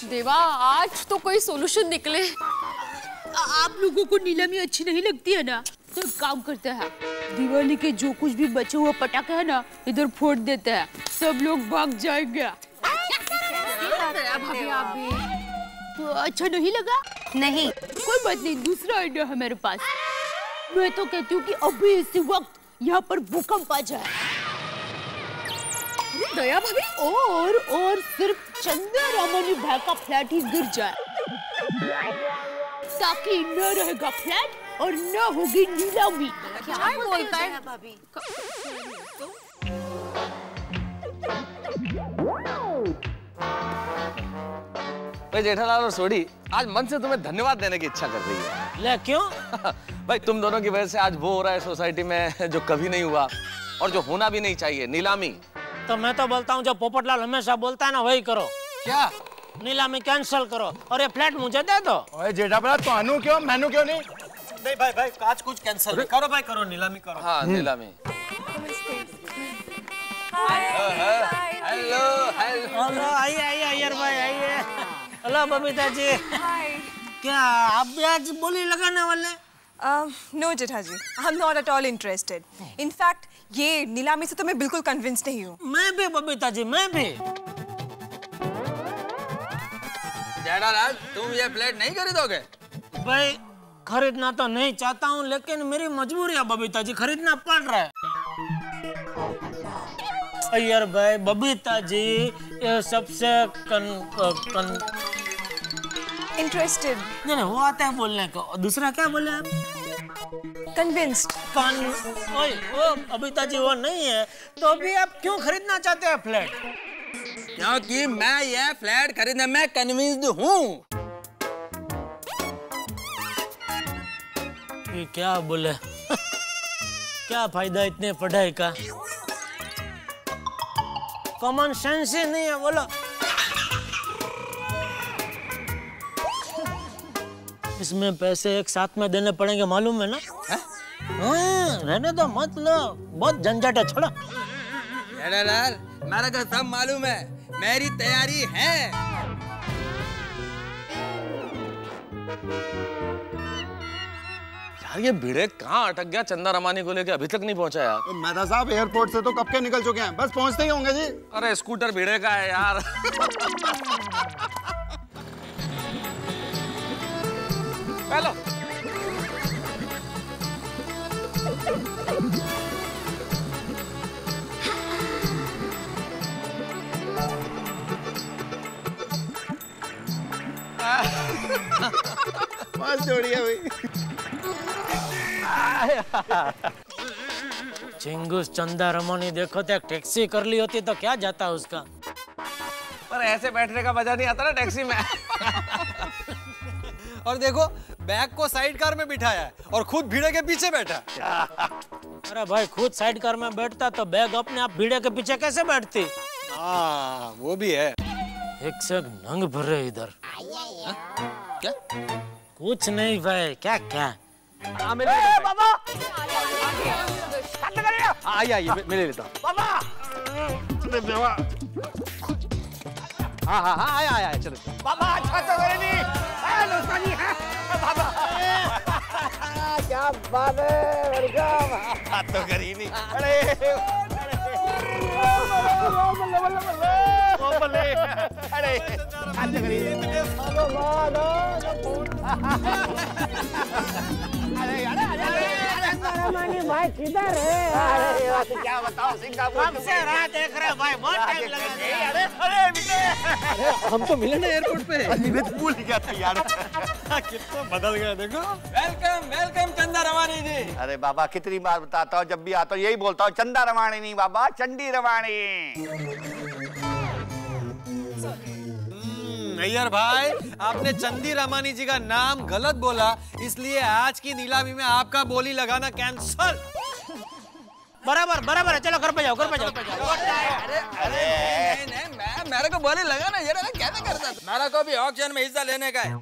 देवा, आज तो कोई सोल्यूशन निकले। आप लोगों को नीलामी अच्छी नहीं लगती है ना, तो एक काम करते हैं, दिवाली के जो कुछ भी बचे हुए पटाखे है ना, इधर फोड़ देते हैं, सब लोग भाग जाएंगे। भाभी आप भी तो अच्छा नहीं लगा? नहीं, कोई बात नहीं, दूसरा आइडिया है मेरे पास। मैं तो कहती हूँ कि अभी इसी वक्त यहाँ पर भूकंप आ जाए। दया भाभी, और सिर्फ चंदा रमानी भाई का फ्लैट ही गिर जाए, ताकि न रहेगा फ्लैट और न होगी नीलामी। क्या बोलता है भाभी? भाई जेठालाल और सोडी, आज मन से तुम्हें धन्यवाद देने की इच्छा कर रही है। ले क्यों? भाई तुम दोनों की वजह से आज वो हो रहा है सोसाइटी में जो कभी नहीं हुआ और जो होना भी नहीं चाहिए, नीलामी। तो मैं तो बोलता हूँ जो पोपटलाल हमेशा बोलता है ना, वही करो। क्या? नीलामी कैंसिल करो और ये फ्लैट मुझे दे दो। ओए जेठा भला, तो अनु क्यों, मैनू क्यों नहीं? नहीं भाई आज कुछ कैंसिल करो भाई, करो नीलामी करो। हाँ नीलामी। हेलो हेलो, आइए अय्यर भाई आइए। हेलो बबीता जी। क्या आप भी आज बोली लगाने वाले? No Jetha ji, I am not at all interested. In fact ये नीलामी से तो मैं बिल्कुल कन्विंस्ड नहीं हूँ। मैं भी बबीता जी, मैं भी। जेठालाल, तुम ये फ्लैट नहीं खरीदोगे? भाई खरीदना तो नहीं चाहता हूँ, लेकिन मेरी मजबूरी है बबीता जी, खरीदना पड़ रहा है। अय्यर भाई, बबीता जी ये सबसे इंटरेस्टेड नहीं वो आता है बोलने को। दूसरा क्या बोले आप? कन्विंस्ड। ओए वो बबीता जी वो नहीं है, तो अभी आप क्यों खरीदना चाहते हैं फ्लैट? क्योंकि मैं ये फ्लैट खरीदने में कन्विंस्ड हूँ। क्या बोले? क्या फायदा इतने पढ़ाई का? कॉमन सेंस ही नहीं है, बोलो। इसमें पैसे एक साथ में देने पड़ेंगे, मालूम है ना? हाँ, रहने दो, मत लो, बहुत झंझट है, छोड़ो। जेठालाल, मेरे को सब मालूम है, मेरी तैयारी है। यार ये भिड़े कहाँ अटक गया, चंदा रमानी को लेके अभी तक नहीं पहुंचा यार। तो मेहता साहब एयरपोर्ट से तो कब के निकल चुके हैं, बस पहुंचते ही होंगे जी। अरे स्कूटर भिड़े का है यार। हेलो बस जोड़ी है भाई। चिंगूस चंदा रमनी देखो तो एक टैक्सी कर ली होती तो क्या जाता उसका। पर ऐसे बैठने का मजा नहीं आता ना टैक्सी में। और देखो बैग को साइड कार में बिठाया है और खुद भीड़े के पीछे बैठा। अरे भाई खुद साइड कार में बैठता तो बैग अपने आप भीड़े के पीछे कैसे बैठती? हाँ वो भी है। एक से नंग भरे इधर। क्या? कुछ नहीं भाई, क्या क्या? बाबा आइए मैं ले लेता हूँ। बाबा हाँ आया चलो। बाबा अच्छा तो करे नहीं है बाबा। क्या बात है वेलकम। हाथ तो करी नहीं। अरे अरे हाथ तो करी भाई किधर है? अरे क्या बताओ सिंगापुर हमसे राह देख रहे भाई, बहुत टाइम लगा। अरे हम तो मिले ना एयरपोर्ट पे। मैं तो भूल गया था यार। कितना बदल गया देखो। वेलकम वेलकम चंदा रवानी जी। अरे बाबा कितनी बार बताता हूँ, जब भी आता हूँ यही बोलता हूँ, चंदा रवानी नहीं बाबा, चंडी रवानी। अय्यर भाई आपने चंदी रमानी जी का नाम गलत बोला, इसलिए आज की नीलामी में आपका बोली लगाना कैंसल। बराबर बराबर है, चलो घर पे जाओ घर पे जाओ। अरे नहीं मेरे को बोली लगा ना, ये कैसे करता था? मेरे को भी ऑक्शन में हिस्सा लेने का है।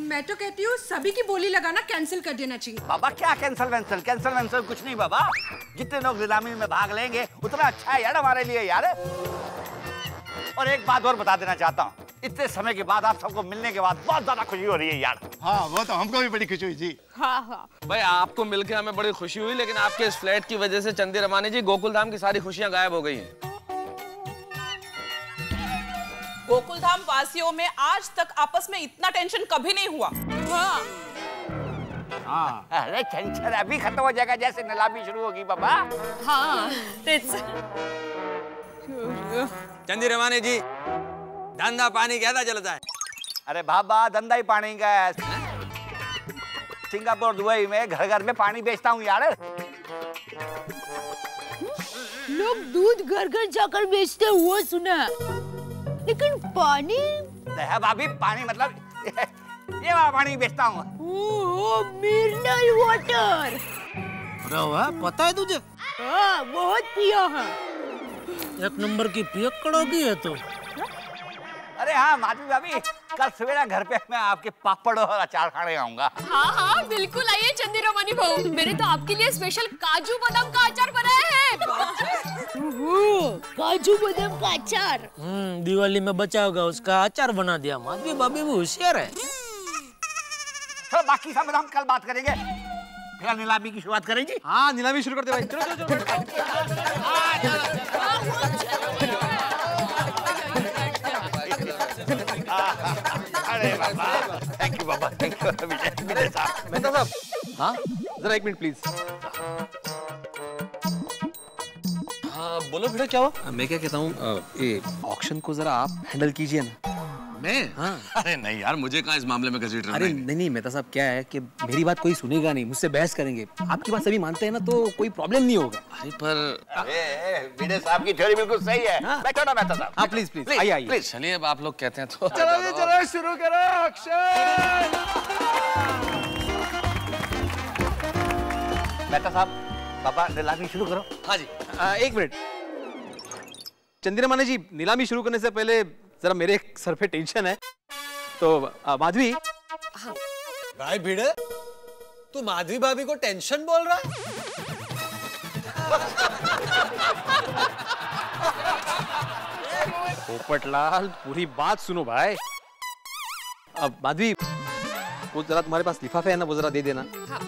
मैं तो कहती हूँ सभी की बोली लगाना कैंसिल कर देना चाहिए। बाबा क्या कैंसल वैंसल कुछ नहीं बाबा। जितने लोग नीलामी में भाग लेंगे उतना अच्छा है यार हमारे लिए यार। और एक बात और बता देना चाहता हूँ, इतने समय के बाद आप सबको मिलने के बाद बहुत ज्यादा खुशी हो रही है यार। हाँ वो तो हमको भी बड़ी खुशी हुई जी। हाँ भाई आपको मिलके हमें बड़ी खुशी हुई, लेकिन आपके इस फ्लैट की वजह से चंदी रमानी जी गोकुल धाम की सारी खुशियां गायब हो गई हैं। गोकुल धाम वासियों में आज तक आपस में इतना टेंशन कभी नहीं हुआ। हाँ अरे टेंशन अभी खत्म हो जाएगा जैसे नीलामी शुरू होगी बाबा। हाँ चंदी रवानी जी धंधा पानी कैसा चलता है? अरे बाबा धंधा ही पानी का है। सिंगापुर दुबई में घर घर में पानी बेचता हूँ यार। लोग दूध घर घर जाकर बेचते हुआ सुना, लेकिन पानी? भाभी पानी मतलब ये वाला पानी बेचता हूँ। Mineral water. अरे वाह, पता है तुझे? हाँ बहुत पिया है। एक नंबर की पियक्कड़ होगी है तो। अरे हाँ माधवी भाभी, कल सवेरा घर पे मैं आपके पापड़ और अचार खाने आऊंगा। हाँ बिल्कुल आइए चंदी रमानी बहू, मैंने तो आपके लिए स्पेशल काजू बादाम का अचार बनाया है। काजू बादाम का अचार। दिवाली में बचा होगा उसका अचार बना दिया। माधवी भाभी भी होशियार है। तो बाकी सब हम कल बात करेंगे। फिर नीलामी की शुरुआत करेंगे। हाँ नीलामी शुरू करते भाई। चलो चलो चलो। अरे बाबा थैंक यू बाबा, थैंक यू विजय साहब। मेहता साहब हाँ जरा एक मिनट प्लीज। हाँ बोलो बेटा क्या हुआ? मैं क्या कहता हूँ, ये ऑक्शन को जरा आप हैंडल कीजिए ना। मैं? हाँ। अरे नहीं यार, मुझे कहाँ इस मामले में घसीट रहे। अरे नहीं मेहता साहब, क्या है कि मेरी बात कोई सुनेगा नहीं, मुझसे बहस करेंगे। आपकी बात सभी मानते हैं ना, तो कोई प्रॉब्लम नहीं होगा। अरे पर विजय साहब की थ्योरी बिल्कुल सही है। बैठो ना मेहता साहब। हाँ प्लीज प्लीज आइए प्लीज चलिए, अब आप लोग कहते हैं तो चलो शुरू करो ऑक्शन। मेहता साहब बाबा नीलामी शुरू करो। हाँ जी। एक मिनट चंदी रमानी जी, नीलामी शुरू करने से पहले जरा मेरे सर पे टेंशन है, तो माधवी। हाँ। भाई भिड़े, तू माधवी भाभी को टेंशन बोल रहा है? पोपटलाल पूरी बात सुनो भाई। अब माधवी वो जरा तुम्हारे पास लिफाफे है ना, वो जरा दे देना। हाँ।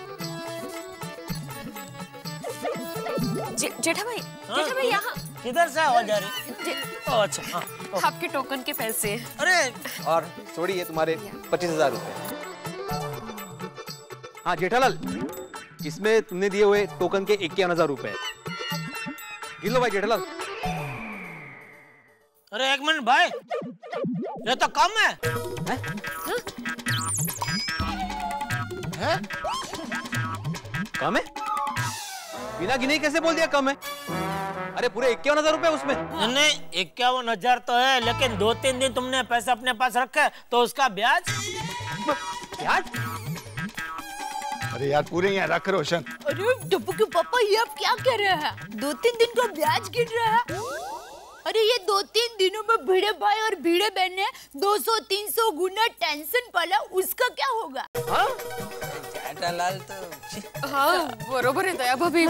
जेठा भाई यहाँ किधर से आवाज आ रही? अच्छा हाँ। आपके टोकन के पैसे। अरे और छोड़ी है तुम्हारे 25,000 रुपए। हाँ जेठालाल, इसमें तुमने दिए हुए टोकन के 51,000 रुपए। गिन लो भाई जेठालाल। अरे एक मिनट भाई, ये तो कम है। है? कम है? बिना गिने कैसे बोल दिया कम है? अरे पूरे 51,000 रुपए उसमें। नहीं 51,000 तो है, लेकिन 2-3 दिन तुमने पैसे अपने पास रखे तो उसका ब्याज। ब्याज? अरे यार पूरे यहाँ रख रोशन। अरे टप्पू के पापा ये आप क्या कह रहे हैं? 2-3 दिन का ब्याज गिर रहा है। अरे ये 2-3 दिनों में भिड़े भाई और भिड़े बहन ने 200-300 गुना टेंशन पाला, उसका क्या होगा? जेठालाल तो हाँ बरोबर है दया भाभी,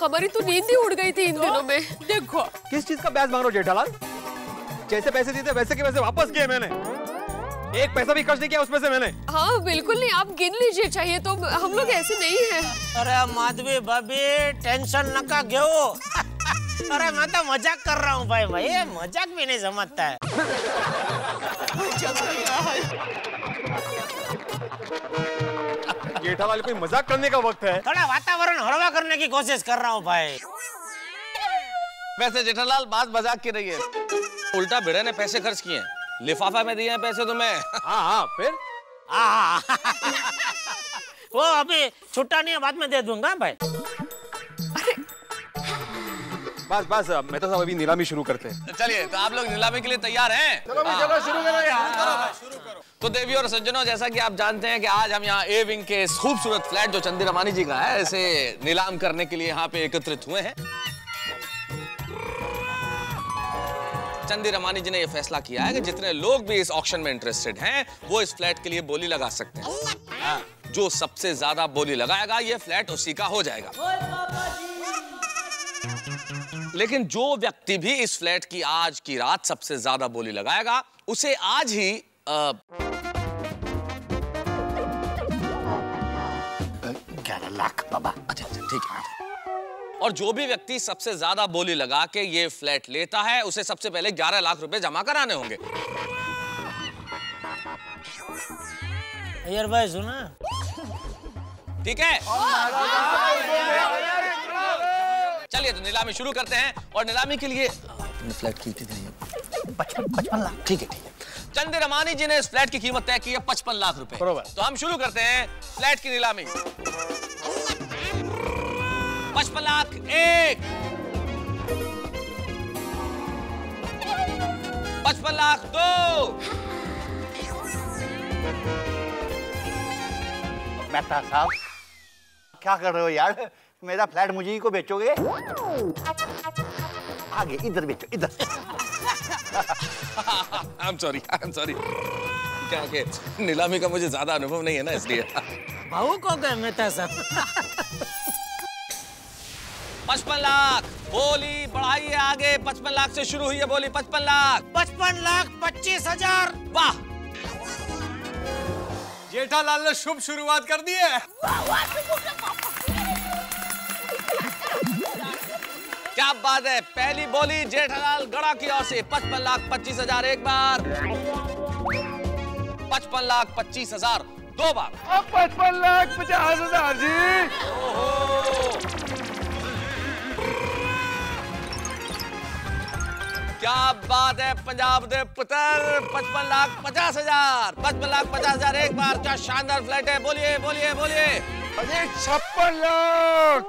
हमारी तो नींद ही उड़ गई थी इन दिनों में। देखो किस चीज का ब्याज मांग रहे हो जेठालाल? जैसे पैसे दिए थे वैसे के वैसे वापस किए मैंने, एक पैसा भी खर्च नहीं किया उसमें से मैंने। हाँ बिल्कुल नहीं, आप गिन लीजिए, चाहिए तो हम लोग ऐसे नहीं हैं। अरे माधवी भाभी टेंशन नका घेओ। अरे मैं तो मजाक कर रहा हूँ भाई, ये मजाक भी नहीं समझता है। जेठालाल कोई मजाक करने का वक्त है? थोड़ा वातावरण हलवा करने की कोशिश कर रहा हूँ भाई। वैसे जेठालाल बात मजाक की रही है, उल्टा भिड़े ने पैसे खर्च किए, लिफाफा में दिए हैं पैसे तुम्हें। हाँ फिर वो अभी छुट्टा नहीं है, बाद में दे दूंगा भाई। बस मैं तो सब अभी नीलामी शुरू करते हैं। चलिए तो आप लोग नीलामी के लिए तैयार हैं? चलो भाई चलो शुरू करो यार। तो देवी और सज्जनों, जैसा कि आप जानते हैं कि आज हम यहाँ ए विंग के इस खूबसूरत फ्लैट जो चंदी रमानी जी का है, इसे नीलाम करने के लिए यहाँ पे एकत्रित हुए हैं। चंदी रमानी जी ने यह फैसला किया है कि जितने लोग भी इस ऑक्शन में इंटरेस्टेड हैं वो इस फ्लैट के लिए बोली लगा सकते हैं। जो सबसे ज्यादा बोली लगाएगा ये फ्लैट उसी का हो जाएगा। लेकिन जो व्यक्ति भी इस फ्लैट की आज की रात सबसे ज्यादा बोली लगाएगा उसे आज ही 11 लाख बाबा। अच्छा ठीक है। और जो भी व्यक्ति सबसे ज्यादा बोली लगा के ये फ्लैट लेता है उसे सबसे पहले 11 लाख रुपए जमा कराने होंगे। यार भाई सुना, ठीक है? चलिए तो नीलामी शुरू करते हैं। और नीलामी के लिए फ्लैट की 55 लाख। ठीक है। चंदी रमानी जी ने इस फ्लैट की कीमत तय की है 55 लाख रुपए। तो हम शुरू करते हैं फ्लैट की नीलामी। 55 लाख 1, 55 लाख 2। मेहता साहब क्या कर रहे हो यार? मेरा फ्लैट मुझे ही को बेचोगे? आगे इधर बेचो, इधर। I'm sorry. क्या के नीलामी का मुझे ज्यादा अनुभव नहीं है ना, इसलिए। भाऊ को गए मेहता साहब। 55 लाख बोली बढ़ाइए आगे। 55 लाख से शुरू हुई है बोली। 55 लाख 55,25,000। वाह, जेठालाल ने शुभ शुरुआत कर दी है। क्या बात है। पहली बोली जेठालाल गढ़ा की ओर से 55,25,000 एक बार, 55,25,000 दो बार, 55,50,000 जी। क्या बात है पंजाब दे पुत्र। 55,50,000, 55,50,000 एक बार। क्या शानदार फ्लैट है। बोलिए बोलिए बोलिए। अरे 56 लाख।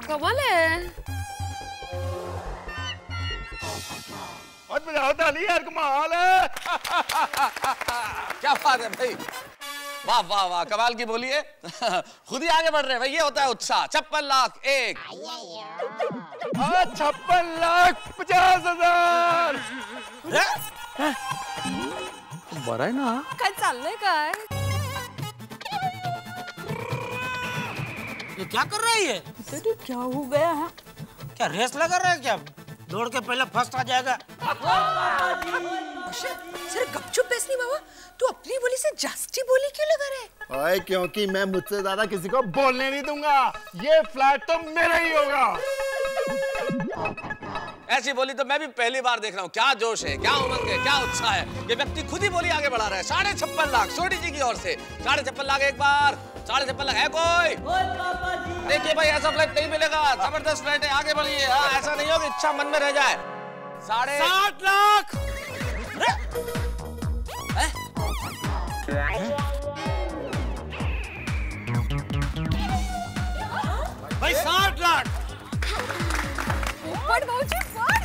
कमाल है। बहुत मजा आता है यार, कमाल है। क्या बात है भाई, वाह वाह वाह, कमाल की बोलिए। खुद ही आगे बढ़ रहे हैं भाई, ये होता है उत्साह। 56 लाख 1, 56,50,000। बरं आहे ना। काय चाललंय काय? ये क्या कर रहा है ये? तो क्या हो गया है? क्या रेस लगा रहा है क्या? दौड़ के पहले फर्स्ट आ जाएगा। सर गपचुप बेसनी बाबा, तू अपनी बोली से जास्ती बोली क्यों लगा रहे? ओए क्योंकि मैं मुझसे ज्यादा किसी को बोलने नहीं दूंगा। ये फ्लैट तो मेरा ही होगा। ऐसी बोली तो मैं भी पहली बार देख रहा हूँ। क्या जोश है, क्या उमंग है, क्या उत्साह है। ये व्यक्ति खुद ही बोली आगे बढ़ा रहा है। 56.5 लाख सोडी जी की ओर से। 56.5 लाख एक बार, 56.5 लाख है कोई? देखिए भाई, ऐसा फ्लैट नहीं मिलेगा। जबरदस्त फ्लैट है, आगे बढ़िए। हाँ, ऐसा नहीं हो कि इच्छा मन में रह जाए। 60 लाख। भाई 60 लाख। पढ़ बाबूजी पढ़।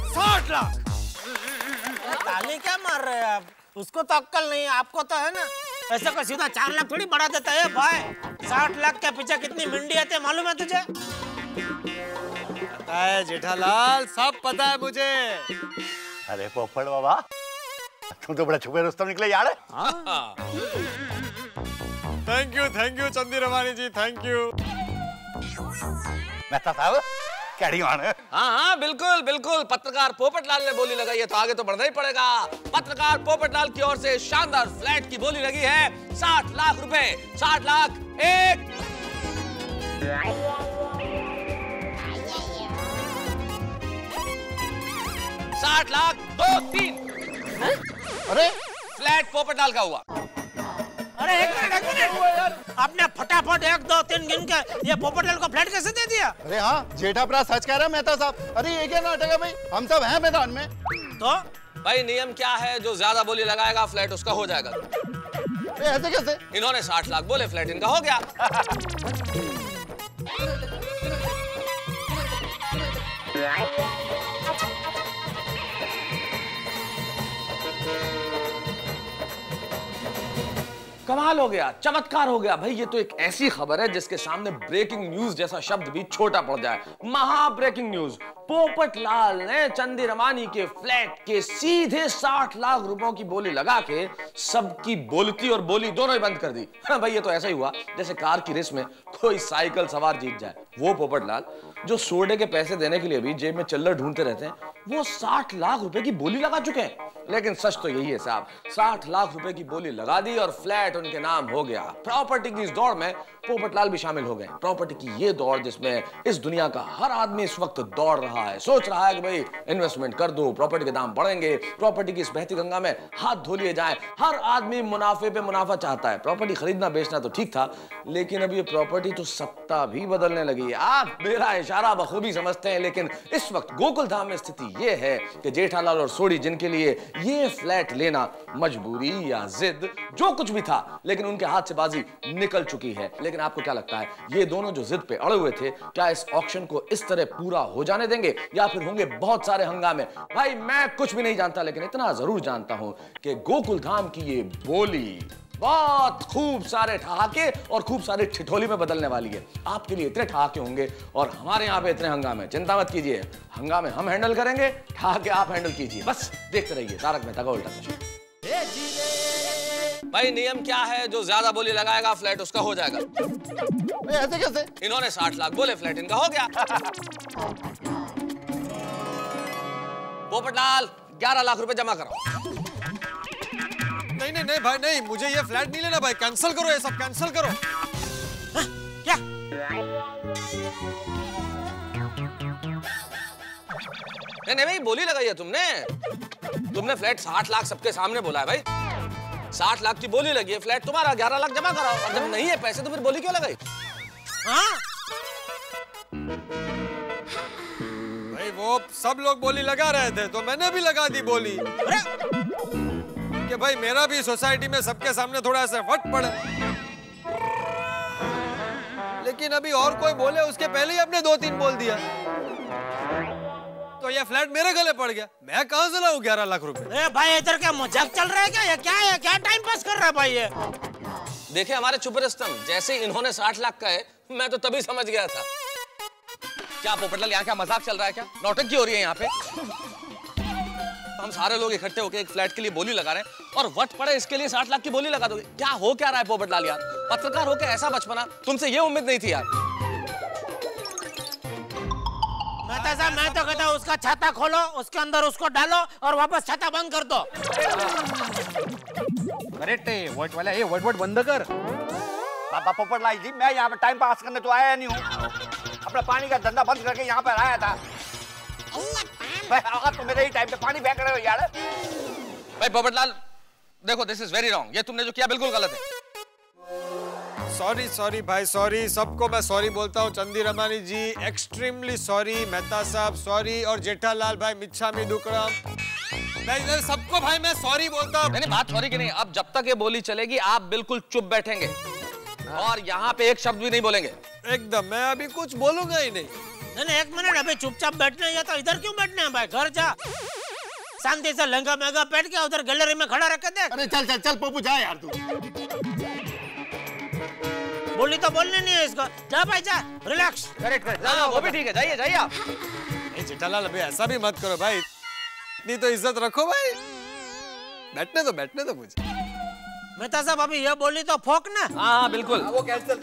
60 लाख। ताली क्या मार रहे हैं आप? उसको तो अक्कल नहीं है, आपको तो है ना। ऐसा का सीधा 4 लाख थोड़ी बढ़ा देता है भाई। 60 लाख के पीछे कितनी मंडी आती है मालूम है तुझे? पता है जेठालाल, सब पता है मुझे। अरे पोपट बाबा, तुम तो बड़ा छुपे रुस्तम निकले यार। Thank you Chandi Ramani ji, thank you. Mehta साहब कैडी मान। हाँ बिल्कुल बिल्कुल, पत्रकार पोपटलाल ने बोली लगाई है तो आगे तो बढ़ना ही पड़ेगा। पत्रकार पोपटलाल की ओर से शानदार फ्लैट की बोली लगी है 60 लाख रुपए। 60 लाख 1, 60 लाख 2, 3। अरे फ्लैट पोपटलाल का हुआ। अरे एक मिनट, आपने फटाफट 1, 2, 3 गिन के ये पोपटलाल को फ्लैट कैसे दे दिया? अरे हाँ, जेठाप्रा सच कह रहा है मेहता साहब। अरे ये क्या नाटक है भाई, हम सब हैं मैदान में। तो भाई नियम क्या है, जो ज्यादा बोली लगाएगा फ्लैट उसका हो जाएगा। ऐसे कैसे? इन्होंने 60 लाख बोले, फ्लैट इनका हो गया। कमाल हो गया, चमत्कार हो गया भाई। ये तो एक ऐसी खबर है जिसके सामने ब्रेकिंग न्यूज जैसा शब्द भी छोटा पड़ जाए। महा ब्रेकिंग न्यूज, पोपटलाल ने चंदी रमानी के फ्लैट के सीधे 60 लाख रुपयों की बोली लगा के सबकी बोलती और बोली दोनों ही बंद कर दी। हाँ भाई, ये तो ऐसा ही हुआ जैसे कार की रेस में कोई साइकिल सवार जीत जाए। वो पोपटलाल जो सोडे के पैसे देने के लिए भी जेब में चिल्लर ढूंढते रहते हैं, वो 60 लाख रुपए की बोली लगा चुके हैं। लेकिन सच तो यही है साहब, 60 लाख रुपए की बोली लगा दी और फ्लैट उनके नाम हो गया। प्रॉपर्टी की इस दौड़ में पोपटलाल भी शामिल हो गए। प्रॉपर्टी की ये दौड़ जिसमें इस दुनिया का हर आदमी इस वक्त दौड़ रहा है, सोच रहा है कि भाई इन्वेस्टमेंट कर दो, प्रॉपर्टी के दाम बढ़ेंगे, प्रॉपर्टी की इस बहती गंगा में हाथ धो लिए जाए। हर आदमी मुनाफे पे मुनाफा चाहता है। प्रॉपर्टी खरीदना बेचना तो ठीक था, लेकिन अब ये प्रॉपर्टी तो सत्ता भी बदलने लगी है। आप मेरा इशारा बखूबी समझते हैं, लेकिन इस वक्त गोकुल धाम में स्थिति ये है कि जेठालाल और सोडी जिनके लिए ये फ्लैट लेना मजबूरी या जिद जो कुछ भी था, लेकिन उनके हाथ से बाजी निकल चुकी है। लेकिन आपको क्या लगता है, ये दोनों जो जिद पे अड़े हुए थे, क्या इस ऑक्शन को इस तरह पूरा हो जाने देंगे या फिर होंगे बहुत सारे हंगामे? भाई मैं कुछ भी नहीं जानता, लेकिन इतना जरूर जानता हूं कि गोकुल धाम की ये बोली बहुत खूब सारे ठहाके और खूब सारे ठिठोली में बदलने वाली है। आपके लिए इतने ठहाके होंगे और हमारे यहाँ पे इतने हंगामे। चिंता मत कीजिए, हंगामे हम हैंडल करेंगे, ठहाके आप हैंडल कीजिए। बस देखते रहिए तारक मेहता का उल्टा चश्मा। भाई नियम क्या है, जो ज्यादा बोली लगाएगा फ्लैट उसका हो जाएगा। ऐसे कैसे? इन्होंने 60 लाख बोले, फ्लैट इनका हो गया। पोपटलाल 11 लाख रुपए जमा करो। नहीं भाई नहीं, मुझे ये फ्लैट नहीं लेना भाई, कैंसिल करो, ये सब कैंसिल करो। क्या? नहीं भाई, बोली लगाई है तुमने फ्लैट 60 लाख सबके सामने बोला है भाई। 60 लाख की बोली लगी है, फ्लैट तुम्हारा, 11 लाख जमा कराओ। और जब नहीं है पैसे तो फिर बोली क्यों लगाई? हाँ भाई वो सब लोग बोली लगा रहे थे तो मैंने भी लगा दी बोली कि भाई मेरा भी सोसाइटी में सबके सामने थोड़ा ऐसे वट पड़े। लेकिन अभी और कोई बोले उसके पहले ही आपने 2-3 बोल दिया, तो ये फ्लैट मेरे गले पड़ गया। मैं कहां से लाऊं 11 लाख रुपए? भाई इधर क्या मजाक चल रहा है क्या? ये क्या है, क्या टाइम पास कर रहा है भाई ये? देखिए हमारे चुप रस्तम, जैसे इन्होंने 60 लाख का है, मैं तो तभी समझ गया था। क्या पोपटलाल यहाँ क्या मजाक चल रहा है क्या? नौटंकी हो रही है यहाँ पे? हम सारे लोग इकट्ठे होकर एक फ्लैट के लिए बोली लगा रहे हैं और वट पड़े इसके लिए 60 लाख की बोली लगा दोगे? क्या हो क्या रहा है पोपटलाल यार? पत्रकार होकर ऐसा बचपना, तुमसे ये उम्मीद नहीं थी यार। मेहता साहब, मैं तो कहता हूँ उसका छाता खोलो, उसके अंदर उसको डालो और वापस छाता बंद कर दो। करेक्ट है, वट वाला ये वट बंद कर। बाबा पोपटलाल जी, मैं यहाँ पे टाइम पास करने तो आया नहीं हूँ, अपना पानी का धंधा बंद करके यहाँ पर आया था। तो मेरे ही टाइम पे पानी फेंक रहे हो यार। भाई पोपटलाल देखो, दिस इज वेरी रॉन्ग। ये तुमने जो किया बिल्कुल गलत है। सॉरी भाई, सॉरी। सबको मैं सॉरी बोलता हूँ। चंदी रमानी जी एक्सट्रीमली सॉरी, मेहता साहब सॉरी, और जेठालाल भाई मिच्छामी दुक्कड़म, मैं सबको भाई मैं सॉरी बोलता हूँ। नहीं बात सॉरी की नहीं, अब जब तक ये बोली चलेगी आप बिल्कुल चुप बैठेंगे और यहाँ पे एक शब्द भी नहीं बोलेंगे। एकदम, मैं अभी कुछ बोलूंगा ही नहीं। नहीं एक मिनट, अभी चुपचाप बैठना है तो इधर क्यों बैठना है भाई? घर जा, शांति से लहंगा महंगा पहन के उधर गैलरी में खड़ा रख दे। अरे चल चल चल पप्पू जा यार तू। बोली तो बोलने नहीं है इसको। जा भाई जा, रिलैक्स। करेक्ट करेक्ट, हाँ वो भी ठीक है, जाइए जाइए आप। जेठालाल अभी ऐसा भी मत करो भाई, इतनी तो इज्जत रखो भाई। बैठने दो मुझे। मेहता साहब अभी ये बोली तो फोक ना। हाँ बिल्कुल, वो कैंसिल।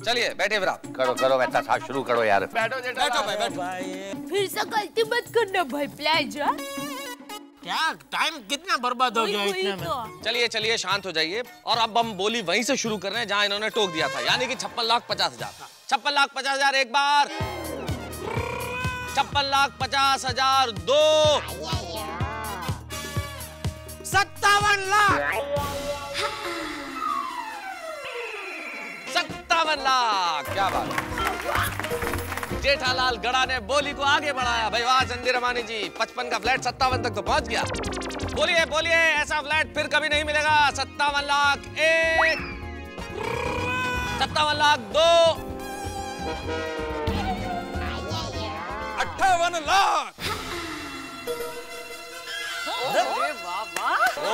चलिए बैठे फिर आप। करो मेहता साहब, शुरू करो यार। बैठो भाई। फिर से गलती मत करना भाई प्लीज। क्या टाइम कितना बर्बाद हो गया इतने में। चलिए शांत हो जाइए और अब हम बोली वहीं से शुरू कर रहे हैं जहां इन्होंने टोक दिया था, यानी कि 56,50,000। 56,50,000 एक बार, 56,50,000 दो, 57 लाख, 57 लाख। क्या बात, जेठालाल गड़ा ने बोली को आगे बढ़ाया। भाई वाह चंदी रमानी जी, 55 का फ्लैट 57 तक तो पहुंच गया। बोलिए ऐसा फ्लैट फिर कभी नहीं मिलेगा। 57 लाख एक, 57 लाख दो, 58 लाख। ओ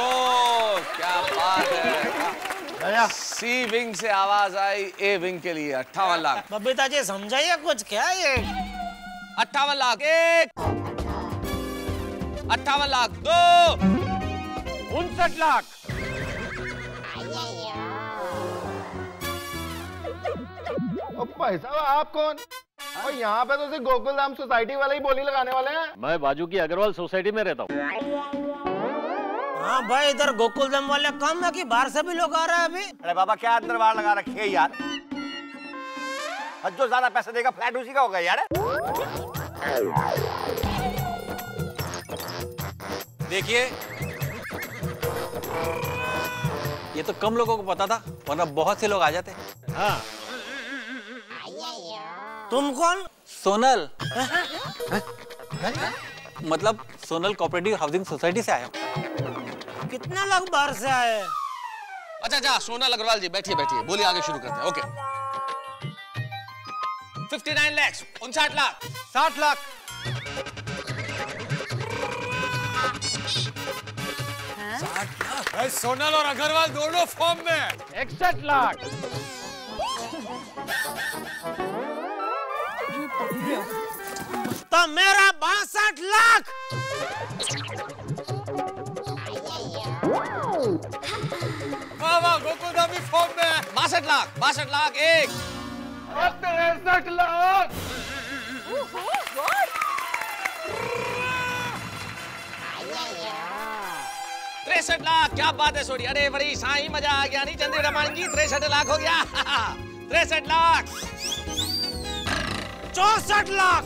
क्या बात है। सी विंग से आवाज आई ए विंग के लिए। 58 लाख। बबीता जी समझाइए कुछ, क्या ये? 58 लाख एक, 58 लाख दो, 59 लाख। भाई साहब आप कौन? और यहाँ पे तो सिर्फ गोकुल धाम सोसाइटी वाले ही बोली लगाने वाले हैं। मैं बाजू की अग्रवाल सोसाइटी में रहता हूँ। हाँ भाई, इधर गोकुलधाम वाले कम है कि बाहर से भी लोग आ रहे हैं अभी? अरे बाबा क्या अंदर बाहर लगा रखी है यार, जो ज्यादा पैसा देगा फ्लैट उसी का होगा यार। देखिए ये तो कम लोगों को पता था, वरना बहुत से लोग आ जाते। हाँ। तुम कौन? सोनल। मतलब सोनल कोऑपरेटिव हाउसिंग सोसाइटी से आया हूँ। कितने लोग बाहर से आए? अच्छा सोनल अग्रवाल जी बैठिए, बोलिए आगे शुरू करते हैं। ओके। 59 लाख, 59 लाख, 60 लाख, 60 लाख। भाई सोनल और अग्रवाल दोनों फॉर्म में। 61 लाख, तो मेरा 62 लाख। वाह गोकुलधामी फॉर्म में। 62 लाख, 62 लाख एक, 63 लाख, 63 लाख। क्या बात है सोडी, अरे बड़ी साई मजा आ गया नहीं चंद्री रमान जी। 63 लाख हो गया। 63 lakh, 64 lakh,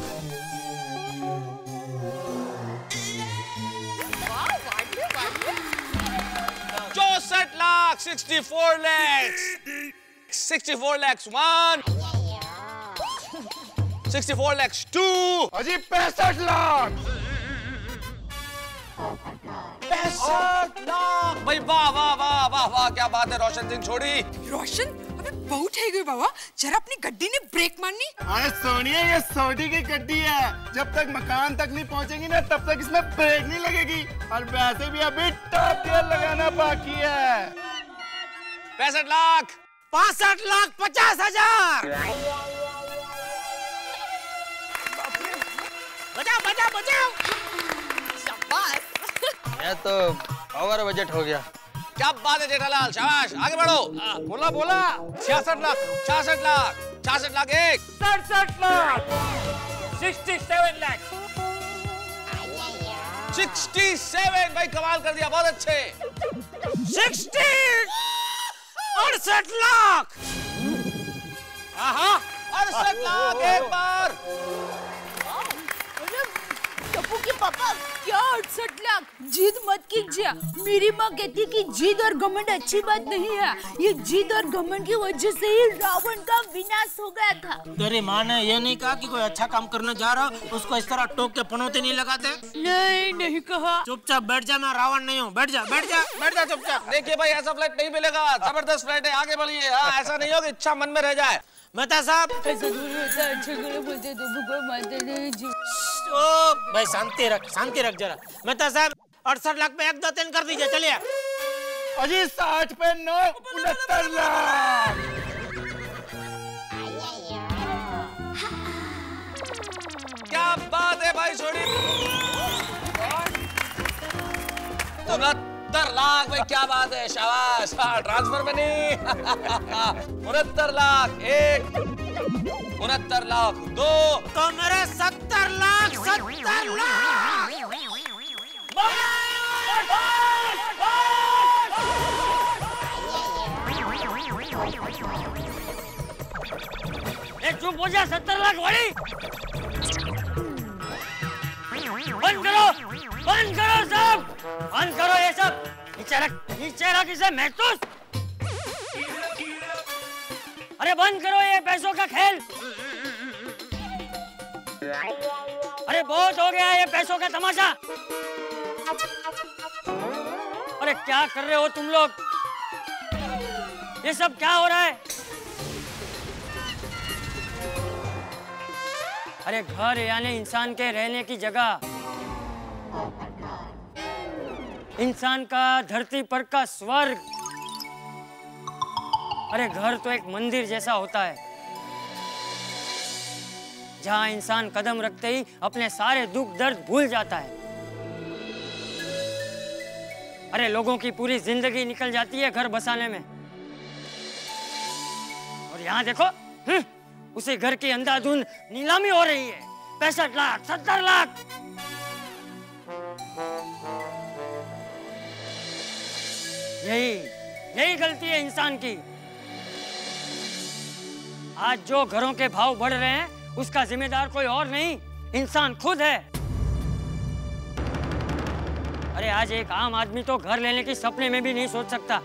64 lakh, 64 lakhs, 64 lakhs 1, 64 lakhs 2, अजी 65 लाख, 65 लाख। भाई वाह क्या बात है रोशन सिंह छोड़ी। रोशन अबे बहुत है गई बाबा, जरा अपनी गड्डी ने ब्रेक मारनी। अरे सोनिया ये सोडी की गड्डी है, जब तक मकान तक नहीं पहुंचेगी ना तब तक इसमें ब्रेक नहीं लगेगी। और वैसे भी अभी टॉप गियर लगाना बाकी है। 65 लाख, 65 लाख 50,000। बजाओ। शाबाश। ये तो ओवर बजट हो गया। क्या बात है जेठालाल, शाबाश, आगे बढ़ो। बोला 66 लाख, 66 लाख, 66 लाख एक, 67 लाख, 67 लाख, 67। भाई कमाल कर दिया, बहुत अच्छे। 68 लाख, 68 लाख एक बार। टप्पू के पापा क्या 68 लाख। जिद मत कीजिए। मेरी माँ कहती कि जिद और घमंड अच्छी बात नहीं है। ये जिद और घमंड की वजह से ही रावण का विनाश हो गया था। तेरी माँ ने ये नहीं कहा कि कोई अच्छा काम करने जा रहा उसको इस तरह टोक के पनौते नहीं लगाते? नहीं कहा। चुपचाप बैठ जा, मैं रावण नहीं हूँ। बैठ जा चुपचाप। देखिए भाई, ऐसा फ्लैट नहीं मिलेगा, जबरदस्त फ्लैट है, आगे बढ़िए। हाँ, ऐसा नहीं हो कि इच्छा मन में रह जाए। मेहता साहब, ऐसा थोड़ी होता है, अच्छे गले बोलते तो भगवान मानते नहीं जी। भाई शांति रख जरा। मेहता साहब, 68 लाख पे 1, 2, 3 कर दीजिए, चलिए। अजी 60 पे 9, 69 लाख। क्या बात है भाई, छोड़ी 69 लाख भाई, क्या बात है, शाबाश। ट्रांसफर में नहीं। 69 लाख 1, 69 लाख 2, तो मेरे 70 लाख। चुप हो जा, 70 लाख वाली। बंद करो सब, बंद करो ये सब। नीचे रख इसे महसूस। अरे बंद करो ये पैसों का खेल। अरे बहुत हो गया ये पैसों का तमाशा। अरे क्या कर रहे हो तुम लोग? ये सब क्या हो रहा है? अरे घर यानी इंसान के रहने की जगह, इंसान का धरती पर का स्वर्ग। अरे घर तो एक मंदिर जैसा होता है, जहां इंसान कदम रखते ही अपने सारे दुख दर्द भूल जाता है। अरे लोगों की पूरी जिंदगी निकल जाती है घर बसाने में, और यहाँ देखो उसी घर की अंधाधुंध नीलामी हो रही है। 65 लाख, 70 लाख। यही गलती है इंसान की। आज जो घरों के भाव बढ़ रहे हैं उसका जिम्मेदार कोई और नहीं, इंसान खुद है। अरे आज एक आम आदमी तो घर लेने की सपने में भी नहीं सोच सकता।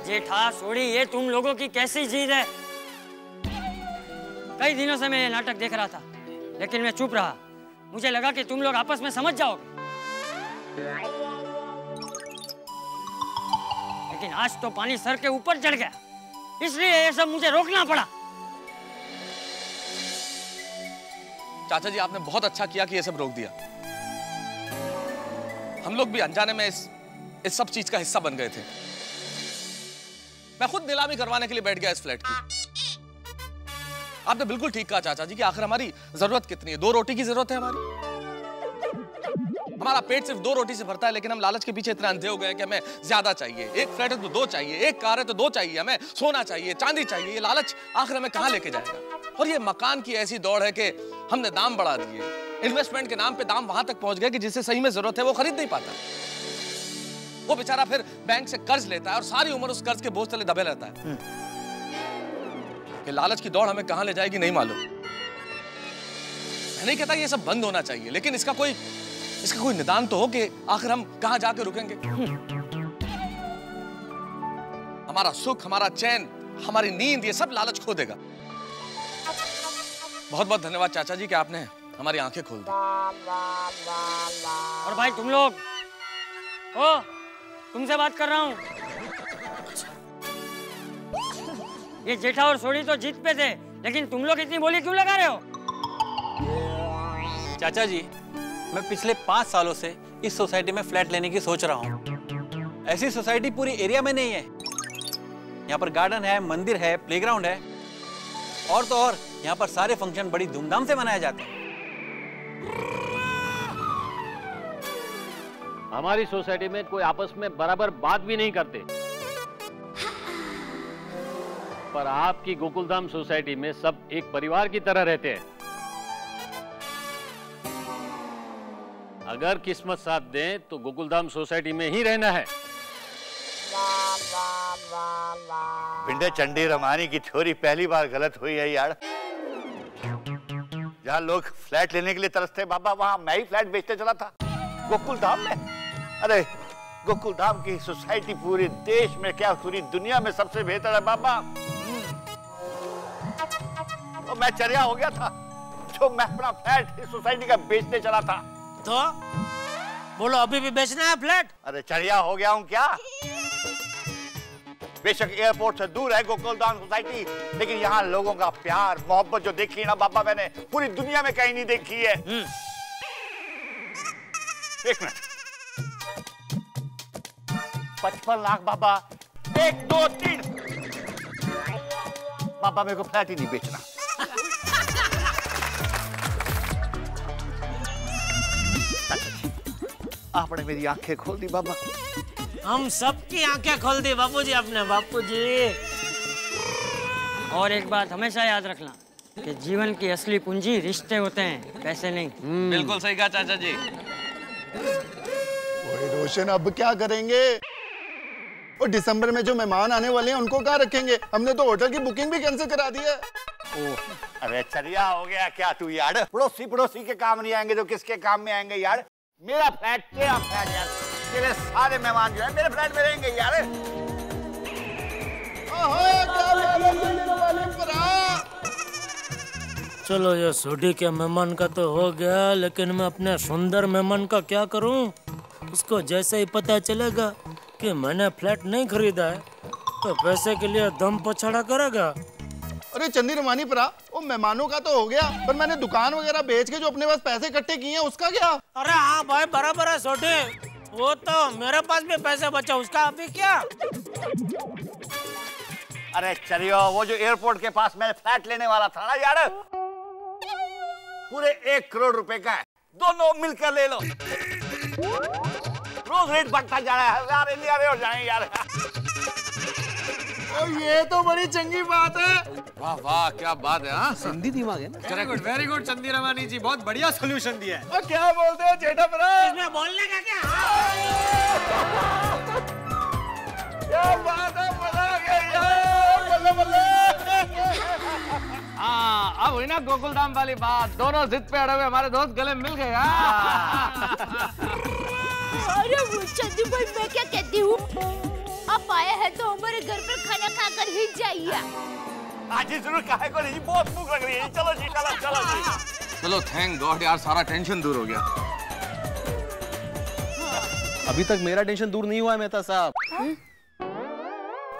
जेठा सोड़ी, ये तुम लोगों की कैसी जिद है? कई दिनों से मैं ये नाटक देख रहा था, लेकिन मैं चुप रहा। मुझे लगा कि तुम लोग आपस में समझ जाओगे, लेकिन आज तो पानी सर के ऊपर चढ़ गया, इसलिए ये सब मुझे रोकना पड़ा। चाचा जी, आपने बहुत अच्छा किया कि ये सब रोक दिया। हम लोग भी अनजाने में इस सब चीज का हिस्सा बन गए थे। मैं खुद नीलामी करवाने के लिए बैठ गया इस फ्लैट की। आपने बिल्कुल ठीक कहा चाचा जी कि आखिर हमारी जरूरत कितनी है? 2 रोटी की जरूरत है हमारा पेट सिर्फ 2 रोटी से भरता है, लेकिन हम लालच के पीछे इतने अंधे हो गए कि हमें ज्यादा चाहिए। एक फ्लैट है तो 2 चाहिए, एक कार है तो 2 चाहिए, हमें सोना चाहिए, चांदी चाहिए। ये लालच आखिर हमें कहां लेके जाएगा? और ये मकान की ऐसी दौड़ है कि हमने दाम बढ़ा दिए। इन्वेस्टमेंट के नाम पे दाम वहां तक पहुंच गए कि जिसे सही में जरूरत है वो खरीद नहीं पाता। वो बेचारा फिर बैंक से कर्ज लेता है और सारी उम्र उस कर्ज के बोझ तले दबे रहता है। कि लालच की दौड़ हमें कहां ले जाएगी नहीं मालूम। मैं नहीं कहता ये सब बंद होना चाहिए, लेकिन इसका कोई निदान तो हो कि आखिर हम कहां जाके रुकेंगे। हमारा सुख, हमारा चैन, हमारी नींद, ये सब लालच खो देगा। बहुत बहुत धन्यवाद चाचा जी कि आपने हमारी आंखें खोल दी। और भाई तुम लोग, ओ तुमसे बात कर रहा हूं। ये जेठा और सोड़ी तो जीत पे थे, लेकिन तुम लोग इतनी बोली क्यों लगा रहे हो? चाचा जी, मैं पिछले 5 सालों से इस सोसाइटी में फ्लैट लेने की सोच रहा हूँ। ऐसी सोसाइटी पूरी एरिया में नहीं है। यहाँ पर गार्डन है, मंदिर है, प्लेग्राउंड है, और तो और यहाँ पर सारे फंक्शन बड़ी धूमधाम से मनाए जाते हैं। हमारी सोसाइटी में कोई आपस में बराबर बात भी नहीं करते, पर आपकी गोकुलधाम सोसाइटी में सब एक परिवार की तरह रहते हैं। अगर किस्मत साथ दें तो गोकुलधाम सोसाइटी में ही रहना है। पिंडे चंडी रमानी की छोरी पहली बार गलत हुई है यार। जहाँ लोग फ्लैट लेने के लिए तरसते बाबा, वहाँ मैं ही फ्लैट बेचने चला था, गोकुल धाम में। अरे गोकुल धाम की सोसाइटी पूरे देश में क्या पूरी दुनिया में सबसे बेहतर है बाबा। तो मैं चर्या हो गया था जो मैं अपना फ्लैट इस सोसाइटी का बेचने चला था। तो बोलो अभी भी बेचना है फ्लैट? अरे चर्या हो गया हूँ क्या? बेशक एयरपोर्ट से दूर है गोकुलधाम सोसाइटी, लेकिन यहाँ लोगों का प्यार मोहब्बत जो देखी है ना बाबा, मैंने पूरी दुनिया में कहीं नहीं देखी है। एक मिनट, 55 लाख बाबा, 1 2 3। बाबा मेरे को फ्लैट ही नहीं बेचना। आपने मेरी आंखें खोल दी बाबा। हम सबकी आंखें खोल दी बापूजी अपने, बापूजी। और एक बात हमेशा याद रखना कि जीवन की असली पूंजी रिश्ते होते हैं, पैसे नहीं। बिल्कुल सही कहा चाचा जी। ओए रोशन, अब क्या करेंगे? और दिसंबर में जो मेहमान आने वाले हैं उनको कहाँ रखेंगे? हमने तो होटल की बुकिंग भी कैंसिल करा दी है। अरे चरिया हो गया क्या तू यार? पड़ोसी के काम नहीं आएंगे तो किसके काम में आएंगे यार? मेरा फ्लैट तेरा फ्लैट यार, तेरे सारे मेहमान जो है मेरे फ्लैट में रहेंगे यार। चलो ये सोडी के मेहमान का तो हो गया, लेकिन मैं अपने सुंदर मेहमान का क्या करूं? उसको जैसे ही पता चलेगा कि मैंने फ्लैट नहीं खरीदा है तो पैसे के लिए दम पछाड़ा करेगा। अरे चंदी रमानी परा, वो मेहमानों का तो हो गया, पर मैंने दुकान वगैरह बेच के जो अपने पास पैसे इकट्ठे किए हैं उसका क्या? अरे हाँ भाई बराबर है सोटे, वो तो मेरे पास भी पैसे बचा, उसका अभी क्या? अरे चलियो, वो जो एयरपोर्ट के पास मैं फ्लैट लेने वाला था ना यार, पूरे 1 करोड़ रुपए का है, दोनों मिलकर ले लो। रोज रेट बढ़ता जा रहा है, 1000 इंडिया हो जाएंगे यार। और ये तो बड़ी चंगी बात है। वाह वाह क्या बात है। हाँ सिंधी दिमाग है ना। वेरी गुड चंदी रमानी जी, बहुत बढ़िया सोल्यूशन दिया है। और क्या बोलते हो जेठा परा? इसमें बोलने का क्या? क्या बात है, मजा आ गया यार, बल्ले बल्ले। हाँ अब हुई ना गोकुलधाम वाली बात, दोनों जिद पे अड़े हुए हमारे दोस्त गले मिल गए। अरे वो चंदू भाई, मैं क्या कहती हूँ, आप आए हैं तो हमारे घर पर खाना खाकर ही जाइए। आज ही जरूर काहे को नहीं, बहुत भूख लग रही है। चलो जी चलो चलो जी। चलो थैंक गॉड यार, सारा टेंशन दूर हो गया। अभी तक मेरा टेंशन दूर नहीं हुआ है मेहता साहब।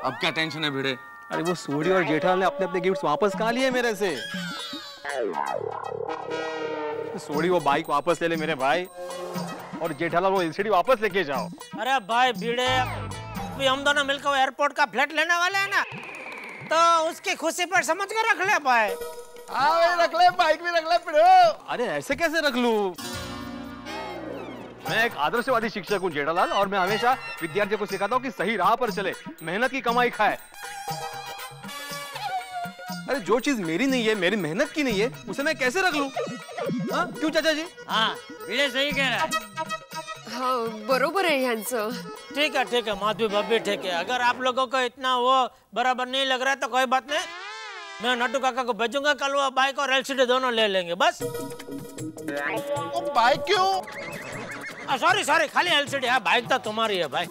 अब क्या टेंशन है भिड़े? अरे वो सोडी और जेठालाल ने अपने अपने गिफ्ट्स वापस कहाँ लिए मेरे से? सोडी वो बाइक वापस ले ले मेरे भाई, और जेठालाल वो एलसीडी वापस लेके जाओ। अरे भाई भिड़े, हम दोनों मिलकर वो एयरपोर्ट का फ्लैट लेने वाले हैं ना, तो उसकी खुशी पर समझ कर रख ले भाई। हाँ भाई रख ले, बाइक भी रख ले पिड़ो। अरे ऐसे कैसे रख लूं? मैं एक आदर्शवादी शिक्षक हूँ जेठालाल, और मैं हमेशा विद्यार्थियों को सिखाता हूँ कि सही राह पर चले, मेहनत की कमाई खाए। अरे जो चीज मेरी नहीं है, मेरी मेहनत की नहीं है, उसे मैं कैसे रख लूं? हाँ क्यों चाचा जी? हाँ भिड़े सही कह रहा है। हाँ बरोबर है यांचं। ठीक है माधवी भाभी ठीक है। अगर आप लोगों को इतना वो बराबर नहीं लग रहा है तो कोई बात नहीं, मैं नट्टू काका को भेजूंगा, कल वो बाइक और एलसीडी दोनों ले लेंगे बस। बाइक क्यों? सॉरी खाली एलसीडी है, बाइक तो तुम्हारी है भाई।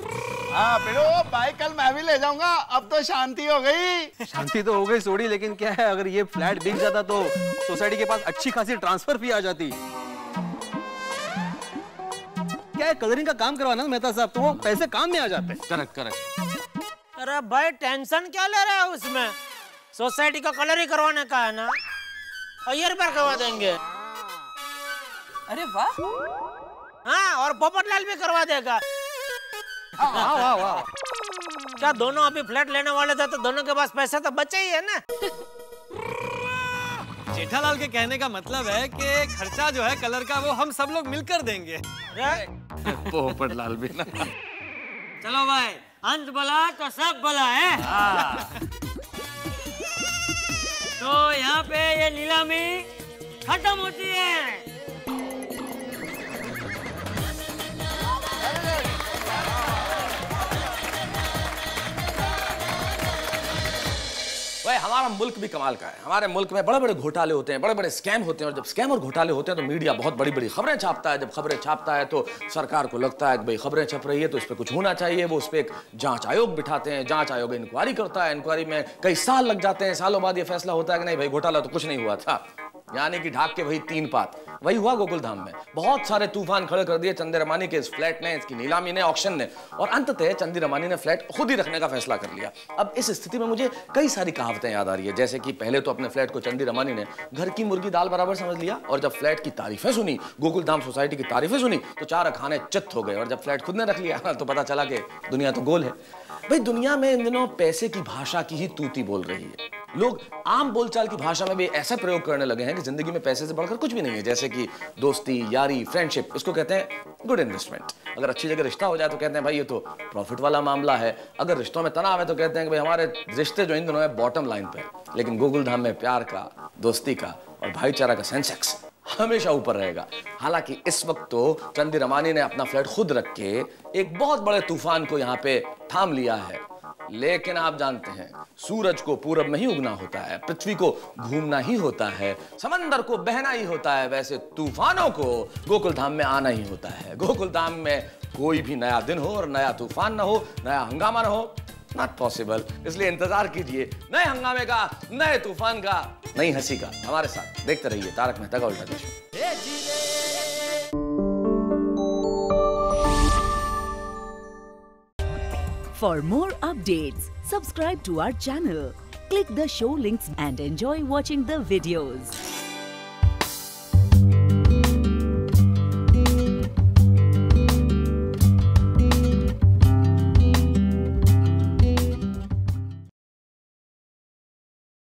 हाँ पिड़ो, बाइक कल मैं भी ले जाऊंगा, अब तो शांति हो गई। शांति तो हो गई सोडी, लेकिन क्या है, अगर ये फ्लैट बिक जाता तो सोसाइटी के पास अच्छी खासी ट्रांसफर फी आ जाती। क्या है, कलरिंग का काम करवाना मेहता साहब, तो वो पैसे काम में आ जाते। करेक्ट। अरे भाई टेंशन क्या ले रहे हो उसमें, सोसाइटी का कलर ही करवाने का है ना, और ये रिपेयर करवा देंगे। अरे वाह। हाँ और पोपटलाल भी करवा देगा। वाह। क्या दोनों अभी फ्लैट लेने वाले थे तो दोनों के पास पैसा तो बचा ही है ना। जेठालाल के कहने का मतलब है कि खर्चा जो है कलर का वो हम सब लोग मिलकर देंगे। पोपटलाल भी ना। चलो भाई, अंत भला तो सब भला है। तो यहाँ पे ये नीलामी खत्म होती है। हमारा मुल्क भी कमाल का है। हमारे मुल्क में बड़े बड़े घोटाले होते हैं, बड़े बड़े स्कैम होते हैं, और जब स्कैम और घोटाले होते हैं तो मीडिया बहुत बड़ी बड़ी खबरें छापता है। जब खबरें छापता है तो सरकार को लगता है कि भाई खबरें छप रही है तो इस पर कुछ होना चाहिए। वो उस पर एक जांच आयोग बिठाते हैं, जांच आयोग इंक्वायरी करता है, इंक्वायरी में कई साल लग जाते हैं। सालों बाद ये फैसला होता है कि नहीं भाई घोटाला तो कुछ नहीं हुआ था, यानी कि ढाक के वही 3 पात। वही हुआ गोकुलधाम में। बहुत सारे तूफान खड़े कर दिए चंदी रमानी के इस फ्लैट ने, इसकी नीलामी ने, ऑक्शन ने, और अंततः चंदी रमानी ने फ्लैट खुद ही रखने का फैसला कर लिया। अब इस स्थिति में मुझे कई सारी कहावतें याद आ रही है, जैसे कि पहले तो अपने फ्लैट को चंदी रमानी ने घर की मुर्गी दाल बराबर समझ लिया, और जब फ्लैट की तारीफें सुनी, गोकुलधाम सोसाइटी की तारीफें सुनी, तो 4 खाने चित्त हो गए। और जब फ्लैट खुद ने रख लिया तो पता चला कि दुनिया तो गोल है। भाई दुनिया में इन दिनों पैसे की भाषा की ही तूती बोल रही है। लोग आम बोलचाल की भाषा में भी ऐसा प्रयोग करने लगे हैं कि जिंदगी में पैसे से बढ़कर कुछ भी नहीं है, जैसे कि दोस्ती, यारी, फ्रेंडशिप, इसको कहते हैं गुड इन्वेस्टमेंट। अगर अच्छी जगह रिश्ता हो जाए तो कहते हैं भाई ये तो प्रॉफिट वाला मामला है। अगर रिश्तों में तनाव है तो कहते हैं कि भाई हमारे रिश्ते जो इन दिनों है बॉटम लाइन पे। लेकिन गोकुलधाम में प्यार का, दोस्ती का और भाईचारा का सेंसेक्स हमेशा ऊपर रहेगा। हालांकि इस वक्त तो चंदी रमानी ने अपना फ्लैट खुद रख के एक बहुत बड़े तूफान को यहाँ पे थाम लिया है। लेकिन आप जानते हैं सूरज को पूरब में ही उगना होता है, पृथ्वी को घूमना ही होता है, समंदर को बहना ही होता है, वैसे तूफानों को गोकुलधाम में आना ही होता है। गोकुलधाम में कोई भी नया दिन हो और नया तूफान ना हो, नया हंगामा ना हो, नॉट पॉसिबल। इसलिए इंतजार कीजिए नए हंगामे का, नए तूफान का, नई हंसी का। हमारे साथ देखते रहिए तारक मेहता का उल्टा चश्मा। For more updates, subscribe to our channel, click the show links and enjoy watching the videos.